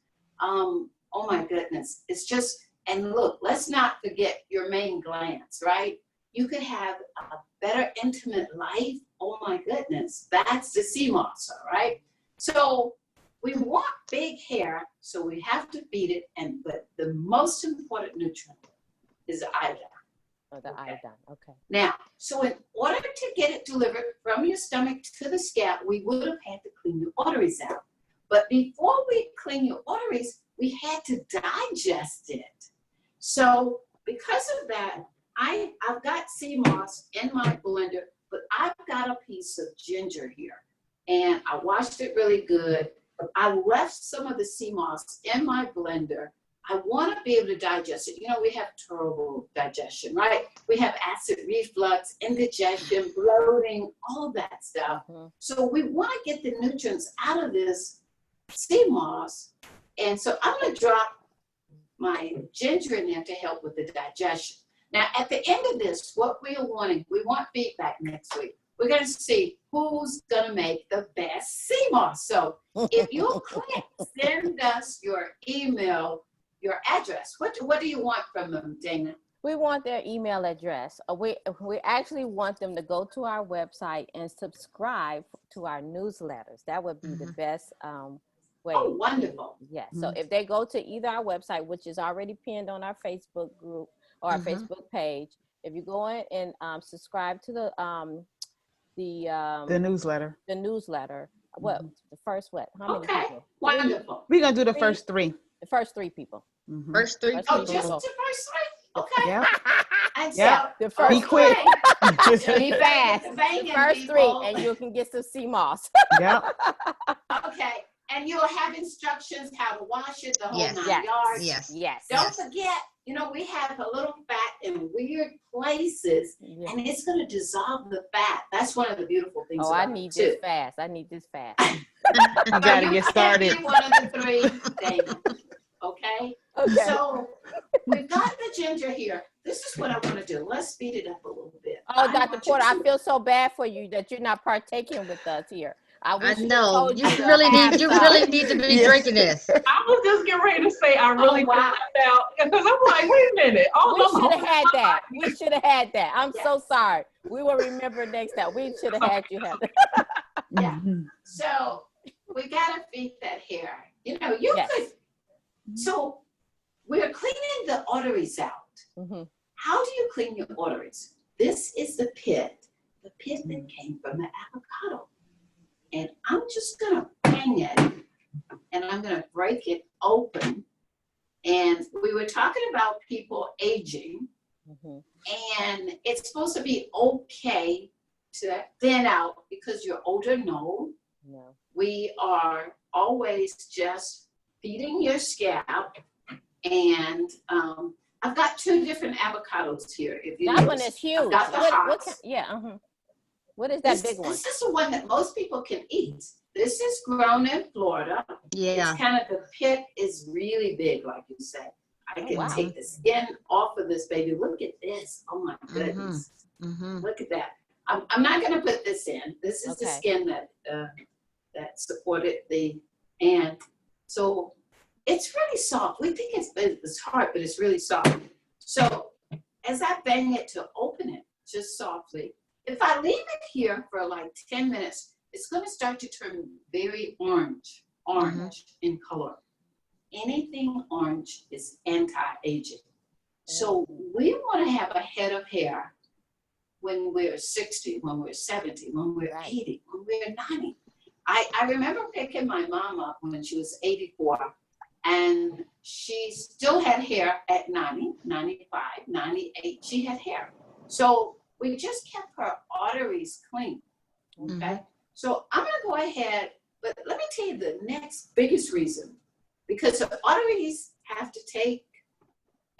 Oh my goodness, it's just, and look, let's not forget your main glands, right? You could have a better intimate life. Oh my goodness, that's the sea moss, all right? So we want big hair, so we have to feed it, but the most important nutrient is the iodine. Oh, the iodine, okay. Now, so in order to get it delivered from your stomach to the scalp, we would have had to clean your arteries out. But before we clean your arteries, we had to digest it. So because of that, I've got sea moss in my blender, but I've got a piece of ginger here. And I washed it really good. I left some of the sea moss in my blender I want to be able to digest it. You know, we have terrible digestion, right? We have acid reflux, indigestion, bloating, all that stuff. So we want to get the nutrients out of this sea moss. And so I'm going to drop my ginger in there to help with the digestion. Now, at the end of this, what we are wanting, we want feedback next week. We're going to see who's going to make the best sea moss. So if you'll click, send us your email, your address. What do you want from them, Dana? We want their email address. We actually want them to go to our website and subscribe to our newsletters. That would be the best way. Oh, wonderful. Yes. So if they go to either our website, which is already pinned on our Facebook group or our Facebook page, if you go in and subscribe to the newsletter. The newsletter. What? The first what? How many people? Wonderful. We're going to do the first three. The first 3 people. First 3 Oh, people. just the first 3? Okay. Yep. And Yep. The first Be quick. Be fast. Banging The first people. 3, and you can get some sea moss. Yep. Okay. And you'll have instructions how to wash it, the whole Yes. 9 Yes. yards. Yes. Yes. Don't forget, you know, we have a little fat in weird places, and it's going to dissolve the fat. That's one of the beautiful things. Oh, I about need it, this too. fast. I need this fast. You got to get started. One of the 3, Dana. Okay? Okay. So we've got the ginger here. This is what I want to do. Let's speed it up a little bit. Oh, I Dr. want you Porter, I to- feel so bad for you that you're not partaking with us here. I wish we know. told You to really have need to be Yes. drinking this. I was just getting ready to say I really wow. left out because I'm like, wait a minute. All We of them- should have had that. We should have had that. I'm so sorry. We will remember next time. We should have had you have that. Yeah. So we got to feed that hair. You know, you Yes. could. So we're cleaning the arteries out. How do you clean your arteries? This is the pit that came from the avocado. And I'm just going to bang it, and I'm going to break it open. And we were talking about people aging, and it's supposed to be okay to thin out because you're older. No. We are always just feeding your scalp. And I've got 2 different avocados here. If you That notice. one is huge. I've got the Hots. What is that big one? This is the one that most people can eat. This is grown in Florida. Yeah. It's kind of, the pit is really big, like you said. I can take the skin off of this baby. Look at this. Oh my goodness. Look at that. I'm not going to put this in. This is the skin that supported and so it's really soft. We think it's hard, but it's really soft. So as I bang it to open it, just softly, if I leave it here for like 10 minutes, it's going to start to turn very orange in color. Anything orange is anti-aging. So we want to have a head of hair when we're 60, when we're 70, when we're 80, when we're 90. I remember picking my mom up when she was 84, and she still had hair at 90, 95, 98. She had hair. So we just kept her arteries clean, okay? So I'm going to go ahead, but let me tell you the next biggest reason, because the arteries have to take,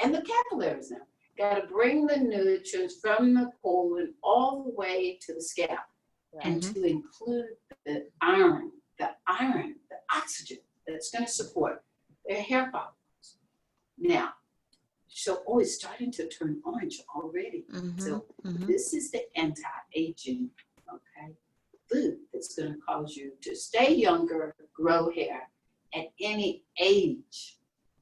and the capillaries now, got to bring the nutrients from the colon all the way to the scalp, and to include the iron, the oxygen that's going to support their hair follicles. Now, so, it's starting to turn orange already. So this is the anti-aging, food that's going to cause you to stay younger, grow hair at any age.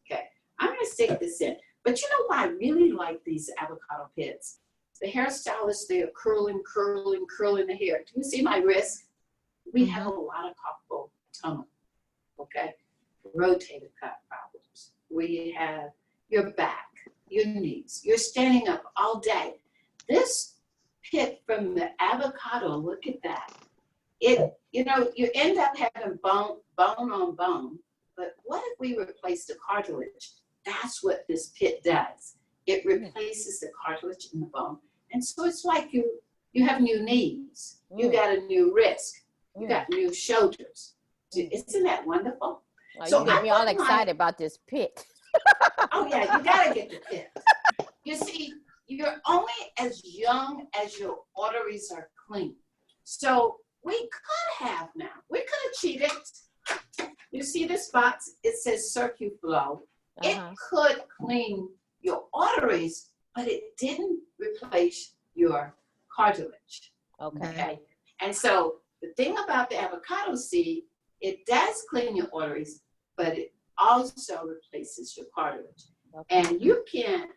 Okay, I'm going to stick this in. But you know why I really like these avocado pits? The hairstylists, they are curling the hair. Do you see my wrist? We have a lot of carpal tunnel, rotator cuff problems. We have your back, your knees. You're standing up all day. This pit from the avocado, look at that. You end up having bone on bone. But what if we replace the cartilage? That's what this pit does. It replaces the cartilage in the bone. And so it's like you have new knees. You got a new wrist. You got new shoulders. Isn't that wonderful? Oh, you get me all excited about this pit. Oh yeah, you gotta get the pits. You see, you're only as young as your arteries are clean. So we could have now. We could have cheated. You see this box? It says CircuFlow. It could clean your arteries, but it didn't replace your cartilage. Okay. And so the thing about the avocado seed, it does clean your arteries, but it also replaces your cartilage. And you can't,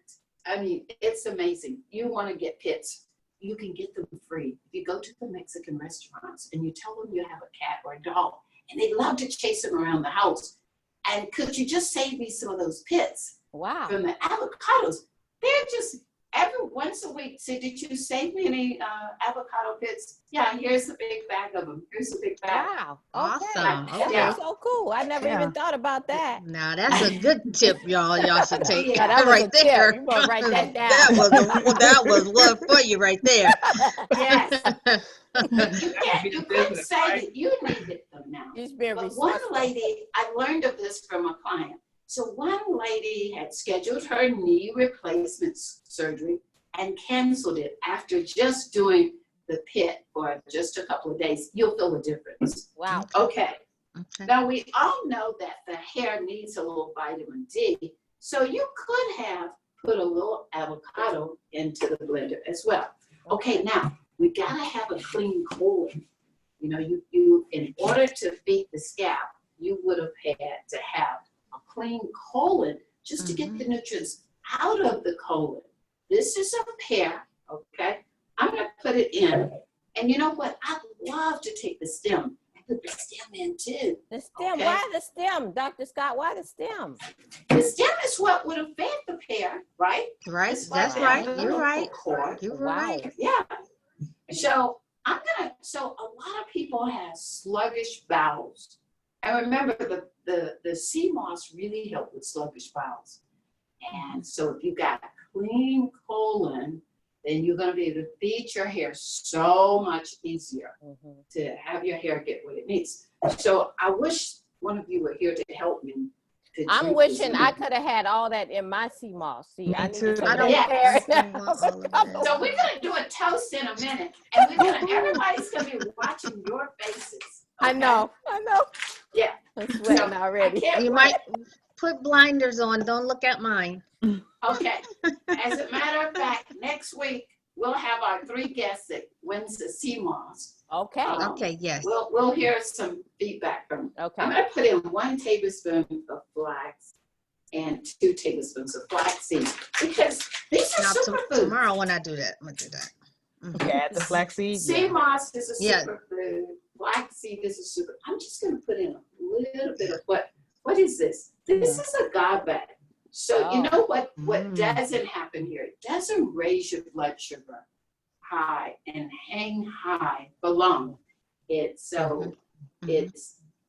I mean, it's amazing. You want to get pits, you can get them free. If you go to the Mexican restaurants and you tell them you have a cat or a dog, and they love to chase them around the house, and could you just save me some of those pits from the avocados? They're just, every once a week, say, did you save me any avocado pits? Yeah, here's a big bag of them. Here's a big bag. Wow. Awesome. Okay. That's so cool. I never even thought about that. Now that's a good tip, y'all. Y'all should take that was right a there. Tip. You want to write that down. that was one for you right there. Yes. You couldn't say that you needed them now. But one lady, I learned of this from a client. So one lady had scheduled her knee replacement surgery and canceled it after just doing the pit for just a couple of days. You'll feel the difference. Wow. Okay. Now we all know that the hair needs a little vitamin D. So you could have put a little avocado into the blender as well. Okay, now we gotta have a clean colon. You know, you in order to feed the scalp, you would have had to have a clean colon just to get the nutrients out of the colon. This is a pear, okay? I'm gonna put it in. And you know what? I'd love to take the stem and put the stem in too. The stem, okay? Why the stem, Dr. Scott? Why the stem? The stem is what would have fed the pear, right? Right, that's right. You're right. You're right. Yeah. So so a lot of people have sluggish bowels. And remember, the sea moss really help with sluggish bowels. And so if you got a clean colon, then you're going to be able to feed your hair so much easier to have your hair get what it needs. So I wish one of you were here to help me. I'm wishing I could have had all that in my sea moss. See, I need to So we're going to do a toast in a minute, and everybody's going to be watching your faces. Okay? I know. Yeah. I'm sweating already. You might put blinders on. Don't look at mine. Okay. As a matter of fact, next week we'll have our 3 guests that wins the sea moss. Okay. Okay. Yes. We'll hear some feedback from. Okay. I'm going to put in 1 tablespoon of flax and 2 tablespoons of flaxseed because these are superfoods. Tomorrow when I do that, I'm gonna do that. Add the flaxseed. Sea moss is a superfood. Flaxseed is a super. I'm just going to put in a little bit of what is this? This is agave. So you know what doesn't happen here? It doesn't raise your blood sugar high and hang high for long. It's I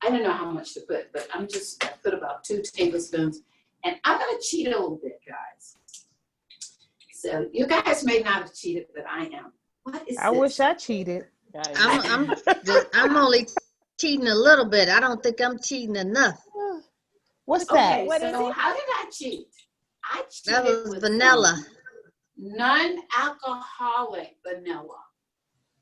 don't know how much to put, but I put about 2 tablespoons, and I'm gonna cheat a little bit, guys. So you guys may not have cheated, but I am. What is I this? wish I cheated. I'm only cheating a little bit. I don't think I'm cheating enough. What's that? Okay, so how did I cheat? I cheated That was with vanilla. Non-alcoholic vanilla.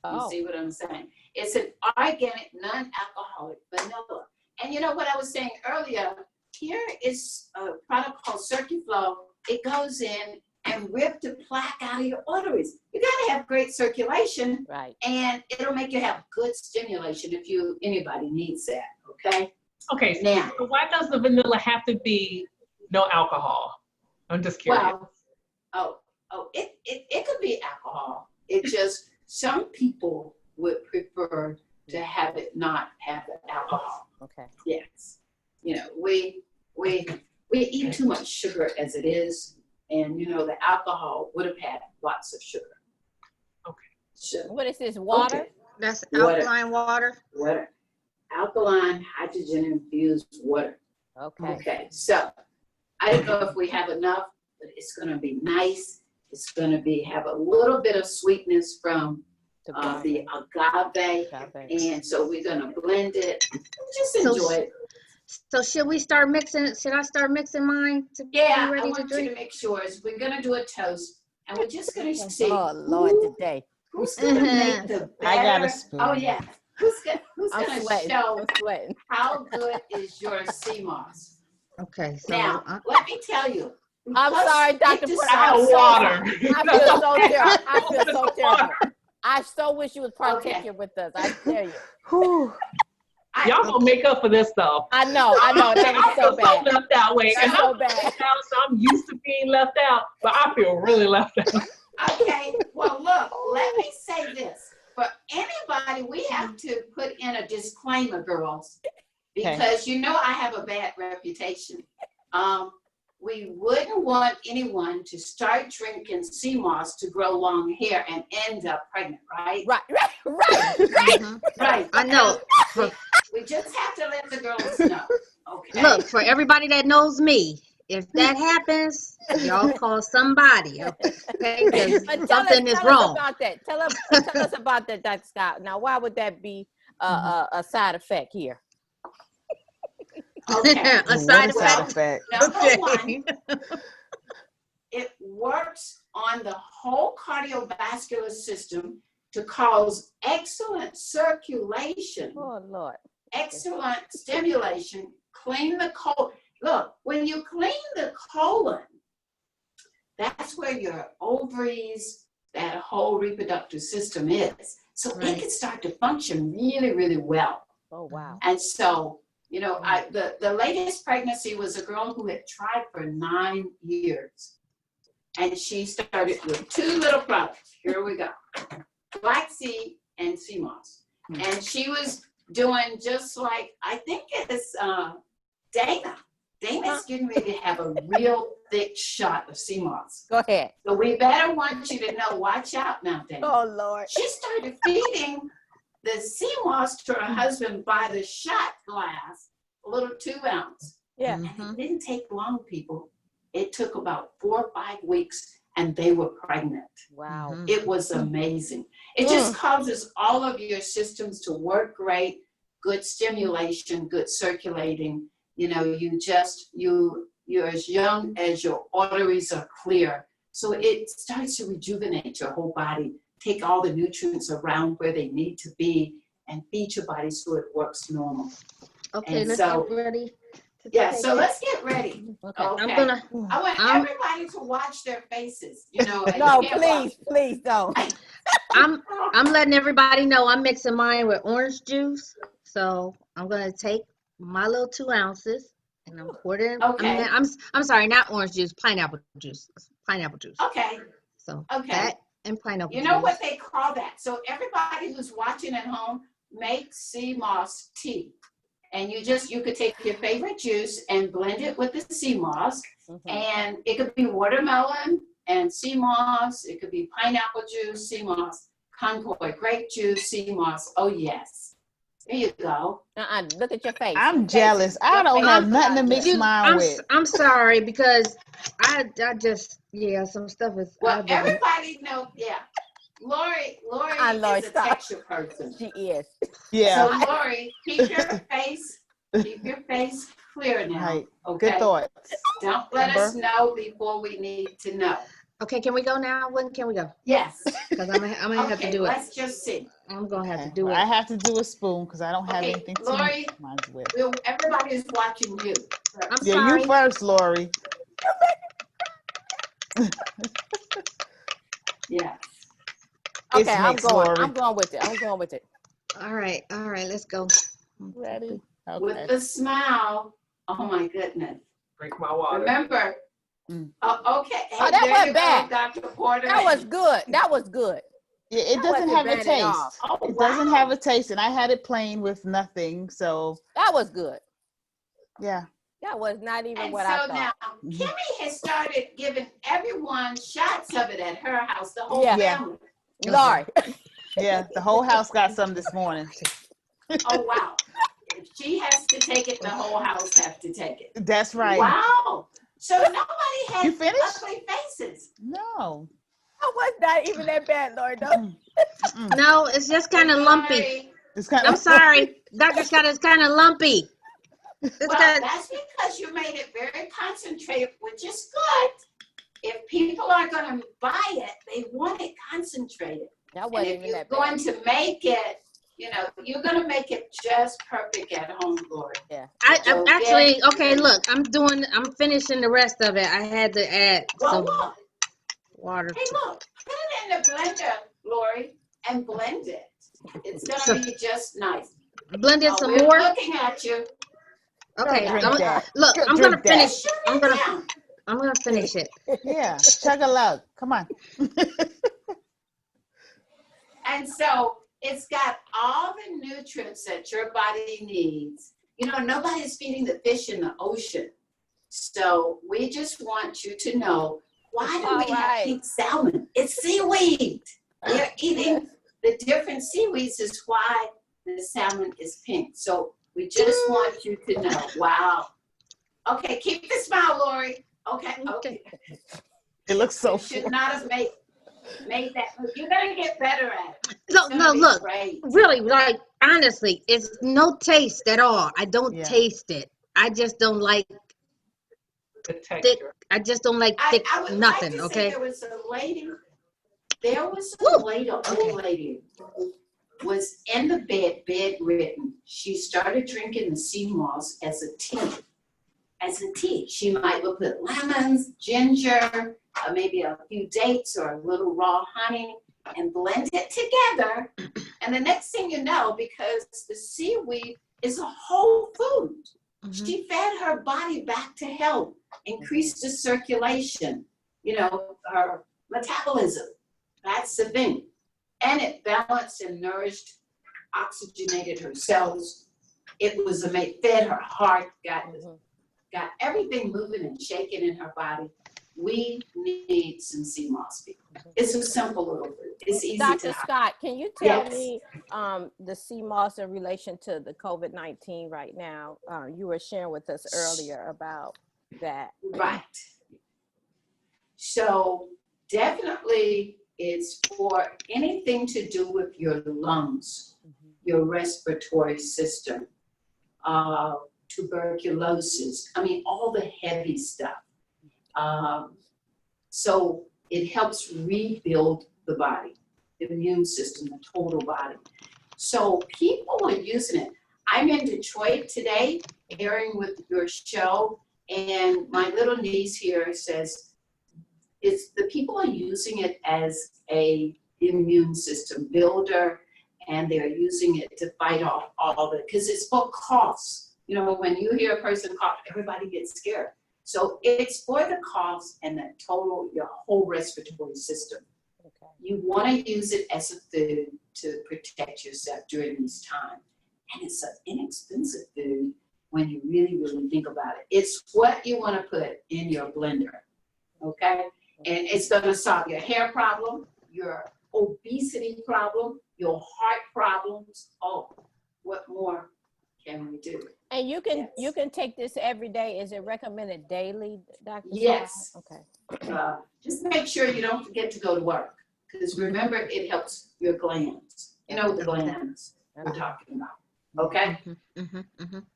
You see what I'm saying? It's an organic, non-alcoholic vanilla. And you know what I was saying earlier? Here is a product called CircuFlow. It goes in and rip the plaque out of your arteries. You gotta have great circulation, right? And it'll make you have good stimulation if anybody needs that. Okay. Okay. So why does the vanilla have to be no alcohol? I'm just curious. Well, it could be alcohol. It just some people would prefer to have it not have the alcohol. Okay. Yes. You know, we eat too much sugar as it is, and you know the alcohol would have had lots of sugar. Okay. So, what is this? Water? Okay. That's alkaline water. Water. Alkaline hydrogen infused water. Okay. Okay. So I don't know if we have enough, but it's going to be nice. It's going to have a little bit of sweetness from the agave. And so we're going to blend it. Just enjoy it. So should we start mixing? Should I start mixing mine to Yeah, be I ready to want you drink? to mix yours. We're gonna do a toast, and we're just gonna Okay. see Oh Lord, today. who's gonna make the I got a better. spoon. Oh yeah, who's I'm gonna sweating. show I'm sweating. how good is your sea moss? Okay, so Now, let me tell you. I'm because sorry, it Dr. just Porter. sounds I'm so water. fun. I feel so terrible. I feel so Water. terrible. I so wish you was Okay. partaking with us. I tell you. Whew. Y'all gonna make up for this though. I know. That was I so feel bad. left that way. That's And so I'm bad. left out, so I'm used to being left out, but I feel really left out. Okay, well, look, let me say this. For anybody, we have to put in a disclaimer, girls, because you know I have a bad reputation. We wouldn't want anyone to start drinking sea moss to grow long hair and end up pregnant, right? Right. Right. I know. We just have to let the girls know, okay? Look, for everybody that knows me, if that happens, y'all call somebody, okay? Because But something is tell us wrong. about that. Tell us about that, Dr. Scott. Now, why would that be a side effect here? Okay. A side What a effect. Number Okay. one, it works on the whole cardiovascular system to cause excellent circulation, Oh Lord. excellent stimulation, clean the colon. Look, when you clean the colon, that's where your ovaries, that whole reproductive system is. So Right. it can start to function really, really well. Oh wow. And so, you know, the latest pregnancy was a girl who had tried for 9 years. And she started with 2 little products. Here we go. Flaxseed and sea moss. And she was doing just like, I think it's Dana. Dana's getting ready to have a real thick shot of sea moss. Go ahead. So we better want you to know, watch out now, Dana. Oh Lord. She started feeding the sea moss to her husband by the shot glass, a little 2 ounce. Yeah. And it didn't take long, people. It took about 4 or 5 weeks and they were pregnant. Wow. It was amazing. It just causes all of your systems to work great, good stimulation, good circulating. You know, you're as young as your arteries are clear. So it starts to rejuvenate your whole body, take all the nutrients around where they need to be and feed your body so it works normal. Okay, And let's so- get ready. Yeah, so let's get ready. Okay. Okay. I'm I want everybody to watch their faces, you know. and No, you can't please don't. I'm watch. letting everybody know I'm mixing mine with orange juice. So I'm gonna take my little 2 ounces and I'm pouring. Okay. I'm sorry, not orange juice, pineapple juice. Pineapple juice. Okay, So okay. that and pineapple You juice. know what they call that? So everybody who's watching at home, make sea moss tea. And you could take your favorite juice and blend it with the sea moss. And it could be watermelon and sea moss. It could be pineapple juice, sea moss, Concord grape juice, sea moss. Oh yes. There you go. Look at your face. I'm jealous. I don't have nothing to mix mine with. I'm sorry because I just some stuff is. Well, everybody know, yeah. Lori is a stop. texture person. She is. Yeah. So Lori, keep your face clear now. Right. Okay. Good thoughts. Don't let us know before we need to know. Okay, can we go now? When can we go? Yes. Because I'm gonna have to do it. Let's just see. I'm gonna have to Okay. do Well, it. I have to do a spoon because I don't have Okay, anything to Lori. mix mine with. Everybody is watching you. I'm Yeah, sorry. you first, Lori. Yeah. It's Okay, I'm mixed, going. Lori. I'm going with it. All right, let's go. Ready? With Okay. a smile. Oh my goodness. Drink my water. Remember. Mm. Okay. Hey, Oh, that there wasn't you bad. go, Dr. Porter. That was good. That was good. Yeah, it That doesn't wasn't have a bad at all. taste. Oh, It doesn't wow. have a taste, and I had it plain with nothing. So That was good. yeah. That was not even And what I so thought. now, Kimmy has started giving everyone shots of it at her house, the whole Yeah. family. Lori. Yeah, the whole house got some this morning. Oh, wow. If she has to take it, the whole house has to take it. That's right. Wow. So nobody had You finished? ugly faces. No. That was not even that bad, Lori. No. Mm-mm. No, it's just kind of lumpy. Sorry. It's kind I'm of sorry, Dr. Scott, it's kind of lumpy. It's Well, got that's because you made it very concentrated, which is good. If people are going to buy it, they want it concentrated. That And wasn't if even you're that bad. going to make it, you know, you're going to make it just perfect at home, Glory. Yeah. So I'm actually then- okay. Look, I'm finishing the rest of it. I had to add Well, some look. water. Hey, look. Put it in the blender, Lori, and blend it. It's going So to be just nice. blend in some We're more. looking at you. Okay, Drink that. look, I'm Drink gonna that. finish. Shut I'm it gonna down. I'm gonna finish it. Yeah, chug a lug. Come on. And so it's got all the nutrients that your body needs. You know, nobody's feeding the fish in the ocean. So we just want you to know, why do we have pink salmon? It's seaweed. They're eating the different seaweeds is why the salmon is pink. So we just want you to know, wow. Okay, keep the smile, Lori. Okay. It looks so You should not have made that. You're gonna get better at it. No, look, Great. really, like honestly, it's no taste at all. I don't taste it. I just don't like The thick. texture. I just don't like thick I would nothing. like to Okay. say there was a lady, old lady, was in the bedridden. She started drinking the sea moss as a tea. She might have put lemons, ginger, maybe a few dates or a little raw honey and blend it together. And the next thing you know, because the seaweed is a whole food, she fed her body back to health, increased the circulation, you know, her metabolism. That's the thing. And it balanced and nourished, oxygenated her cells. It was fed her heart, got everything moving and shaking in her body. We need some sea moss, people. It's a simple little food. It's easy Dr. to Scott, can you tell me the sea moss in relation to the COVID-19 right now? You were sharing with us earlier about that. Right. So definitely it's for anything to do with your lungs, your respiratory system, tuberculosis. I mean, all the heavy stuff. So it helps rebuild the body, the immune system, the total body. So people are using it. I'm in Detroit today, airing with your show, and my little niece here says, the people are using it as a immune system builder, and they're using it to fight off all the, because it's for coughs. You know, when you hear a person cough, everybody gets scared. So it's for the coughs and your whole respiratory system. Okay. You want to use it as a food to protect yourself during this time. And it's an inexpensive food when you really, really think about it. It's what you want to put in your blender, okay? And it's going to solve your hair problem, your obesity problem, your heart problems. Oh, what more can we do? And you can take this every day. Is it recommended daily, Dr. Yes. Scott? Okay. Just make sure you don't forget to go to work, because remember, it helps your glands. You know the glands we're talking about. Okay?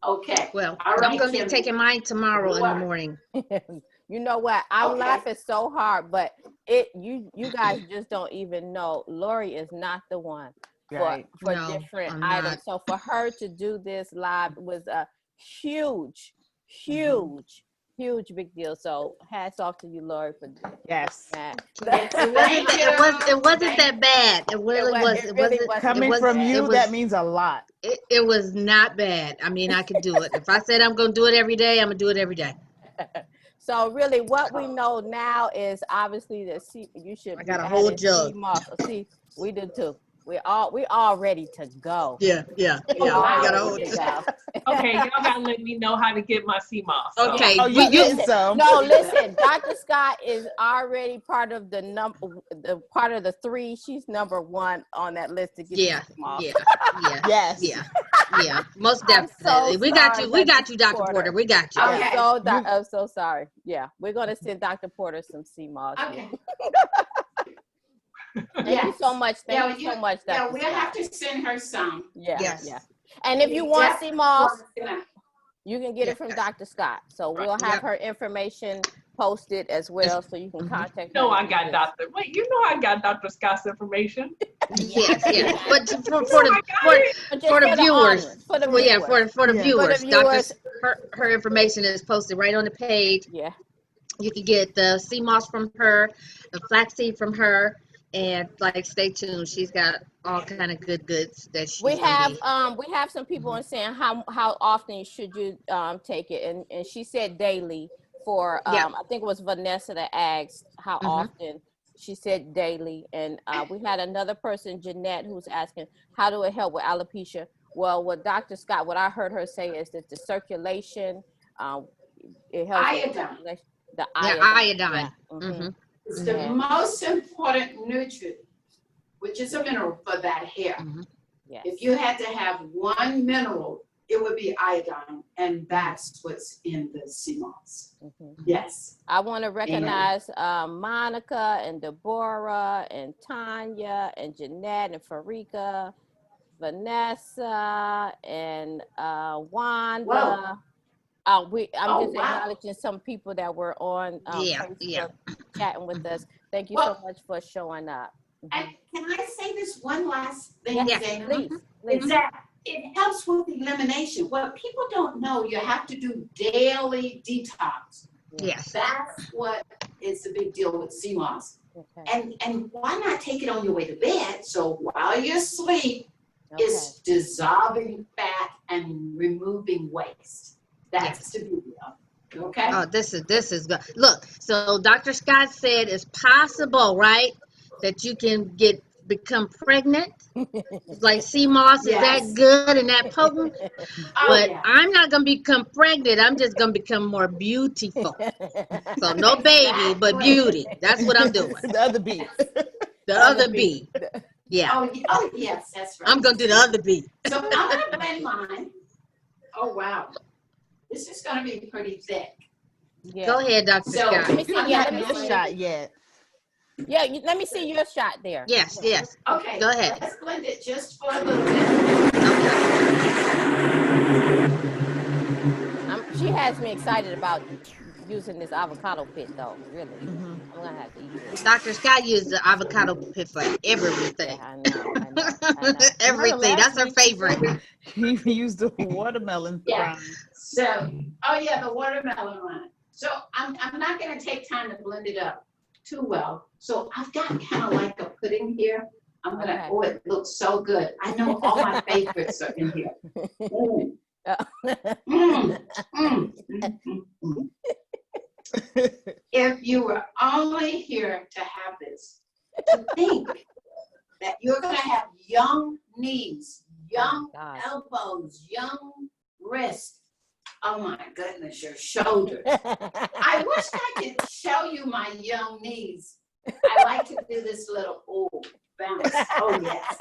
Okay. Well, All I'm right, going to be Kim. taking mine tomorrow in the morning. You know what? I'm Okay. laughing so hard, but you guys just don't even know. Lori is not the one for No, different I'm items. not. So for her to do this live was a huge big deal. So hats off to you, Lori, for Yes. that. It wasn't that bad. It really was. It wasn't. Coming from you, that means a lot. It was not bad. I mean, I could do it. If I said I'm going to do it every day, I'm going to do it every day. So really, what we know now is obviously that you should. I got a whole jug. See, we do too. We all ready to go. Yeah. We all I got a ready whole to jug. go. Okay, y'all gotta let me know how to get my sea moss. So. Okay. Oh, you getting some? No, listen. Dr. Scott is already part of the part of the 3. She's number 1 on that list to get Yeah. the moss. Yes. Yeah. Most I'm definitely. so we got sorry, you. We got you, Dr. Dr. Porter. We got you. Okay. I'm so sorry. Yeah, we're gonna send Dr. Porter some sea moss. Okay. Thank you so much. Thank you so much, Dr. Yeah, we'll Scott. have to send her some. Yeah, Yes. yeah. And if you want sea moss, You can get it from Dr. Scott. So we'll have her information posted as well, so you can contact her. No, I got Dr. Wait, you know I got Dr. Scott's information. Yes, yes. But for the viewers, for the viewers, viewers. her information is posted right on the page. Yeah. You can get the sea moss from her, the flaxseed from her, and like stay tuned. She's got all kind of good goods that she's we have some people on saying how often should you take it, and she said daily. For I think it was Vanessa that asked how often. She said daily. And we had another person, Jeanette, who's asking how do it help with alopecia. Well, what Dr. Scott, what I heard her say is that the circulation, it helps iodine. The iodine. Yeah. It's the most important nutrient, which is a mineral for that hair. Yes. If you had to have one mineral, it would be iodine, and that's what's in the sea moss. Yes. I want to recognize Monica and Deborah and Tanya and Jeanette and Farika, Vanessa and Wanda. I'm just acknowledging some people that were on Facebook chatting with us. Thank you so much for showing up. And can I say this one last thing? Yes, please. Is that it helps with elimination. What people don't know, you have to do daily detox. Yes. That's what is a big deal with sea moss. Okay. And why not take it on your way to bed? So while you sleep, it's dissolving fat and removing waste. That's the big deal. Okay. Oh, this is good. Look, so Dr. Scott said it's possible, right, that you can become pregnant. Like sea moss is that good and that potent, but I'm not gonna become pregnant. I'm just gonna become more beautiful. So no baby, but beauty. That's what I'm doing. The other B. The other B. Yeah. Oh yes, that's right. I'm gonna do the other B. So I'm gonna blend mine. Oh wow, this is gonna be pretty thick. Yeah. Go ahead, Dr. Scott. Let me see. Let me see shot yet. Yeah, let me see your shot there. Yes. Okay. Go ahead. Let's blend it just for a little bit. She has me excited about using this avocado pit, though. Really, I'm gonna have to eat it. Dr. Scott used the avocado pit for everything. Yeah, I know. Everything. That's her favorite. He used the watermelon. Yeah. So, the watermelon rind. So I'm not gonna take time to blend it up too well. So I've got kind of like a pudding here. I'm gonna. Oh, it looks so good. I know all my favorites are in here. If you were only here to have this, to think that you're gonna have young knees, young elbows, young wrists. Oh my goodness, your shoulders. I wish I could show you my young knees. I like to do this little bounce. Oh yes.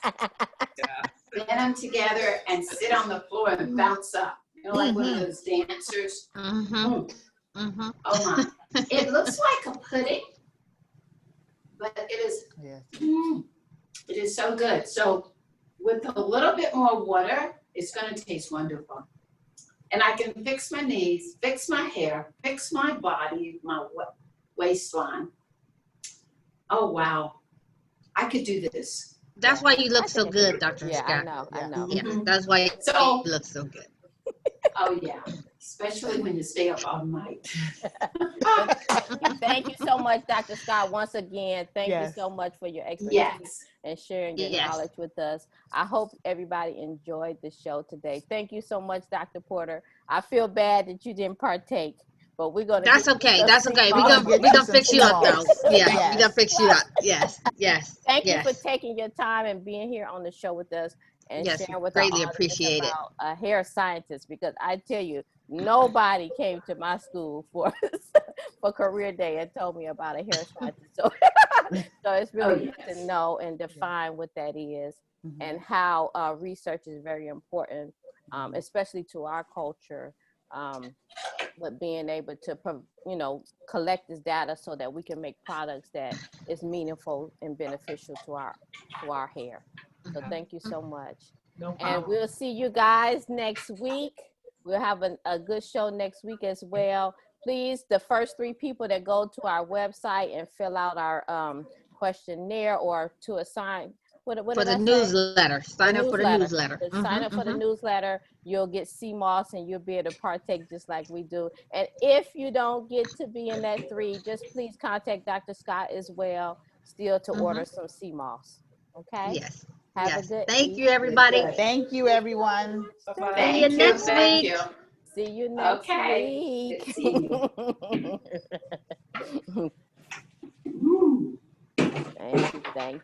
Bend them together and sit on the floor and bounce up. You know, like one of those dancers. Oh my. It looks like a pudding, but it is it is so good. So with a little bit more water, it's gonna taste wonderful. And I can fix my knees, fix my hair, fix my body, my waistline. Oh, wow. I could do this. That's why you look so good, Dr. Scott. I know. Yeah, that's why you look so good. Oh, yeah. Especially when you stay up all night. Thank you so much, Dr. Scott. Once again, thank you so much for your expertise and sharing your knowledge with us. I hope everybody enjoyed the show today. Thank you so much, Dr. Porter. I feel bad that you didn't partake, but we're gonna. That's okay. That's okay. We're gonna fix you up, though. Yeah, we're gonna fix you up. Yes. Thank you for taking your time and being here on the show with us and sharing with us about a hair scientist, because I tell you, nobody came to my school for career day and told me about a hair scientist. So it's really good to know and define what that is and how research is very important, especially to our culture, with being able to, collect this data so that we can make products that is meaningful and beneficial to our hair. So thank you so much. No problem. And we'll see you guys next week. We'll have a good show next week as well. Please, the first 3 people that go to our website and fill out our questionnaire or to assign what For did the I say? newsletter. Sign up for the newsletter. Sign up for the newsletter. You'll get CMOS and you'll be able to partake just like we do. And if you don't get to be in that 3, just please contact Dr. Scott as well, still to order some CMOS. Okay? Yes. Have a good Thank you, everybody. Good. Thank you, everyone. Bye-bye. See you next Thank week. you. See you next Okay. week. Good seeing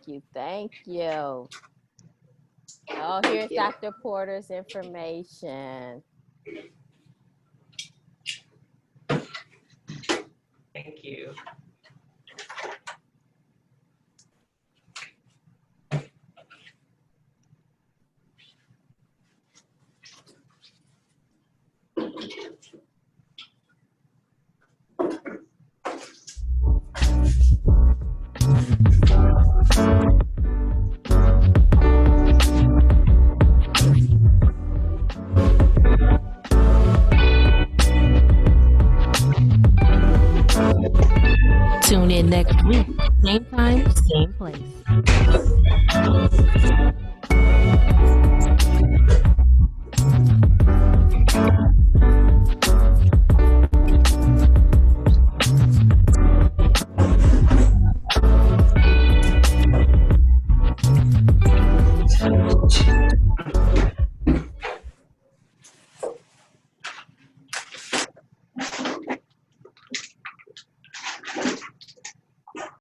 you. Thank you. Oh, here's Dr. Porter's information. Thank you. Tune in next week, same time, same place.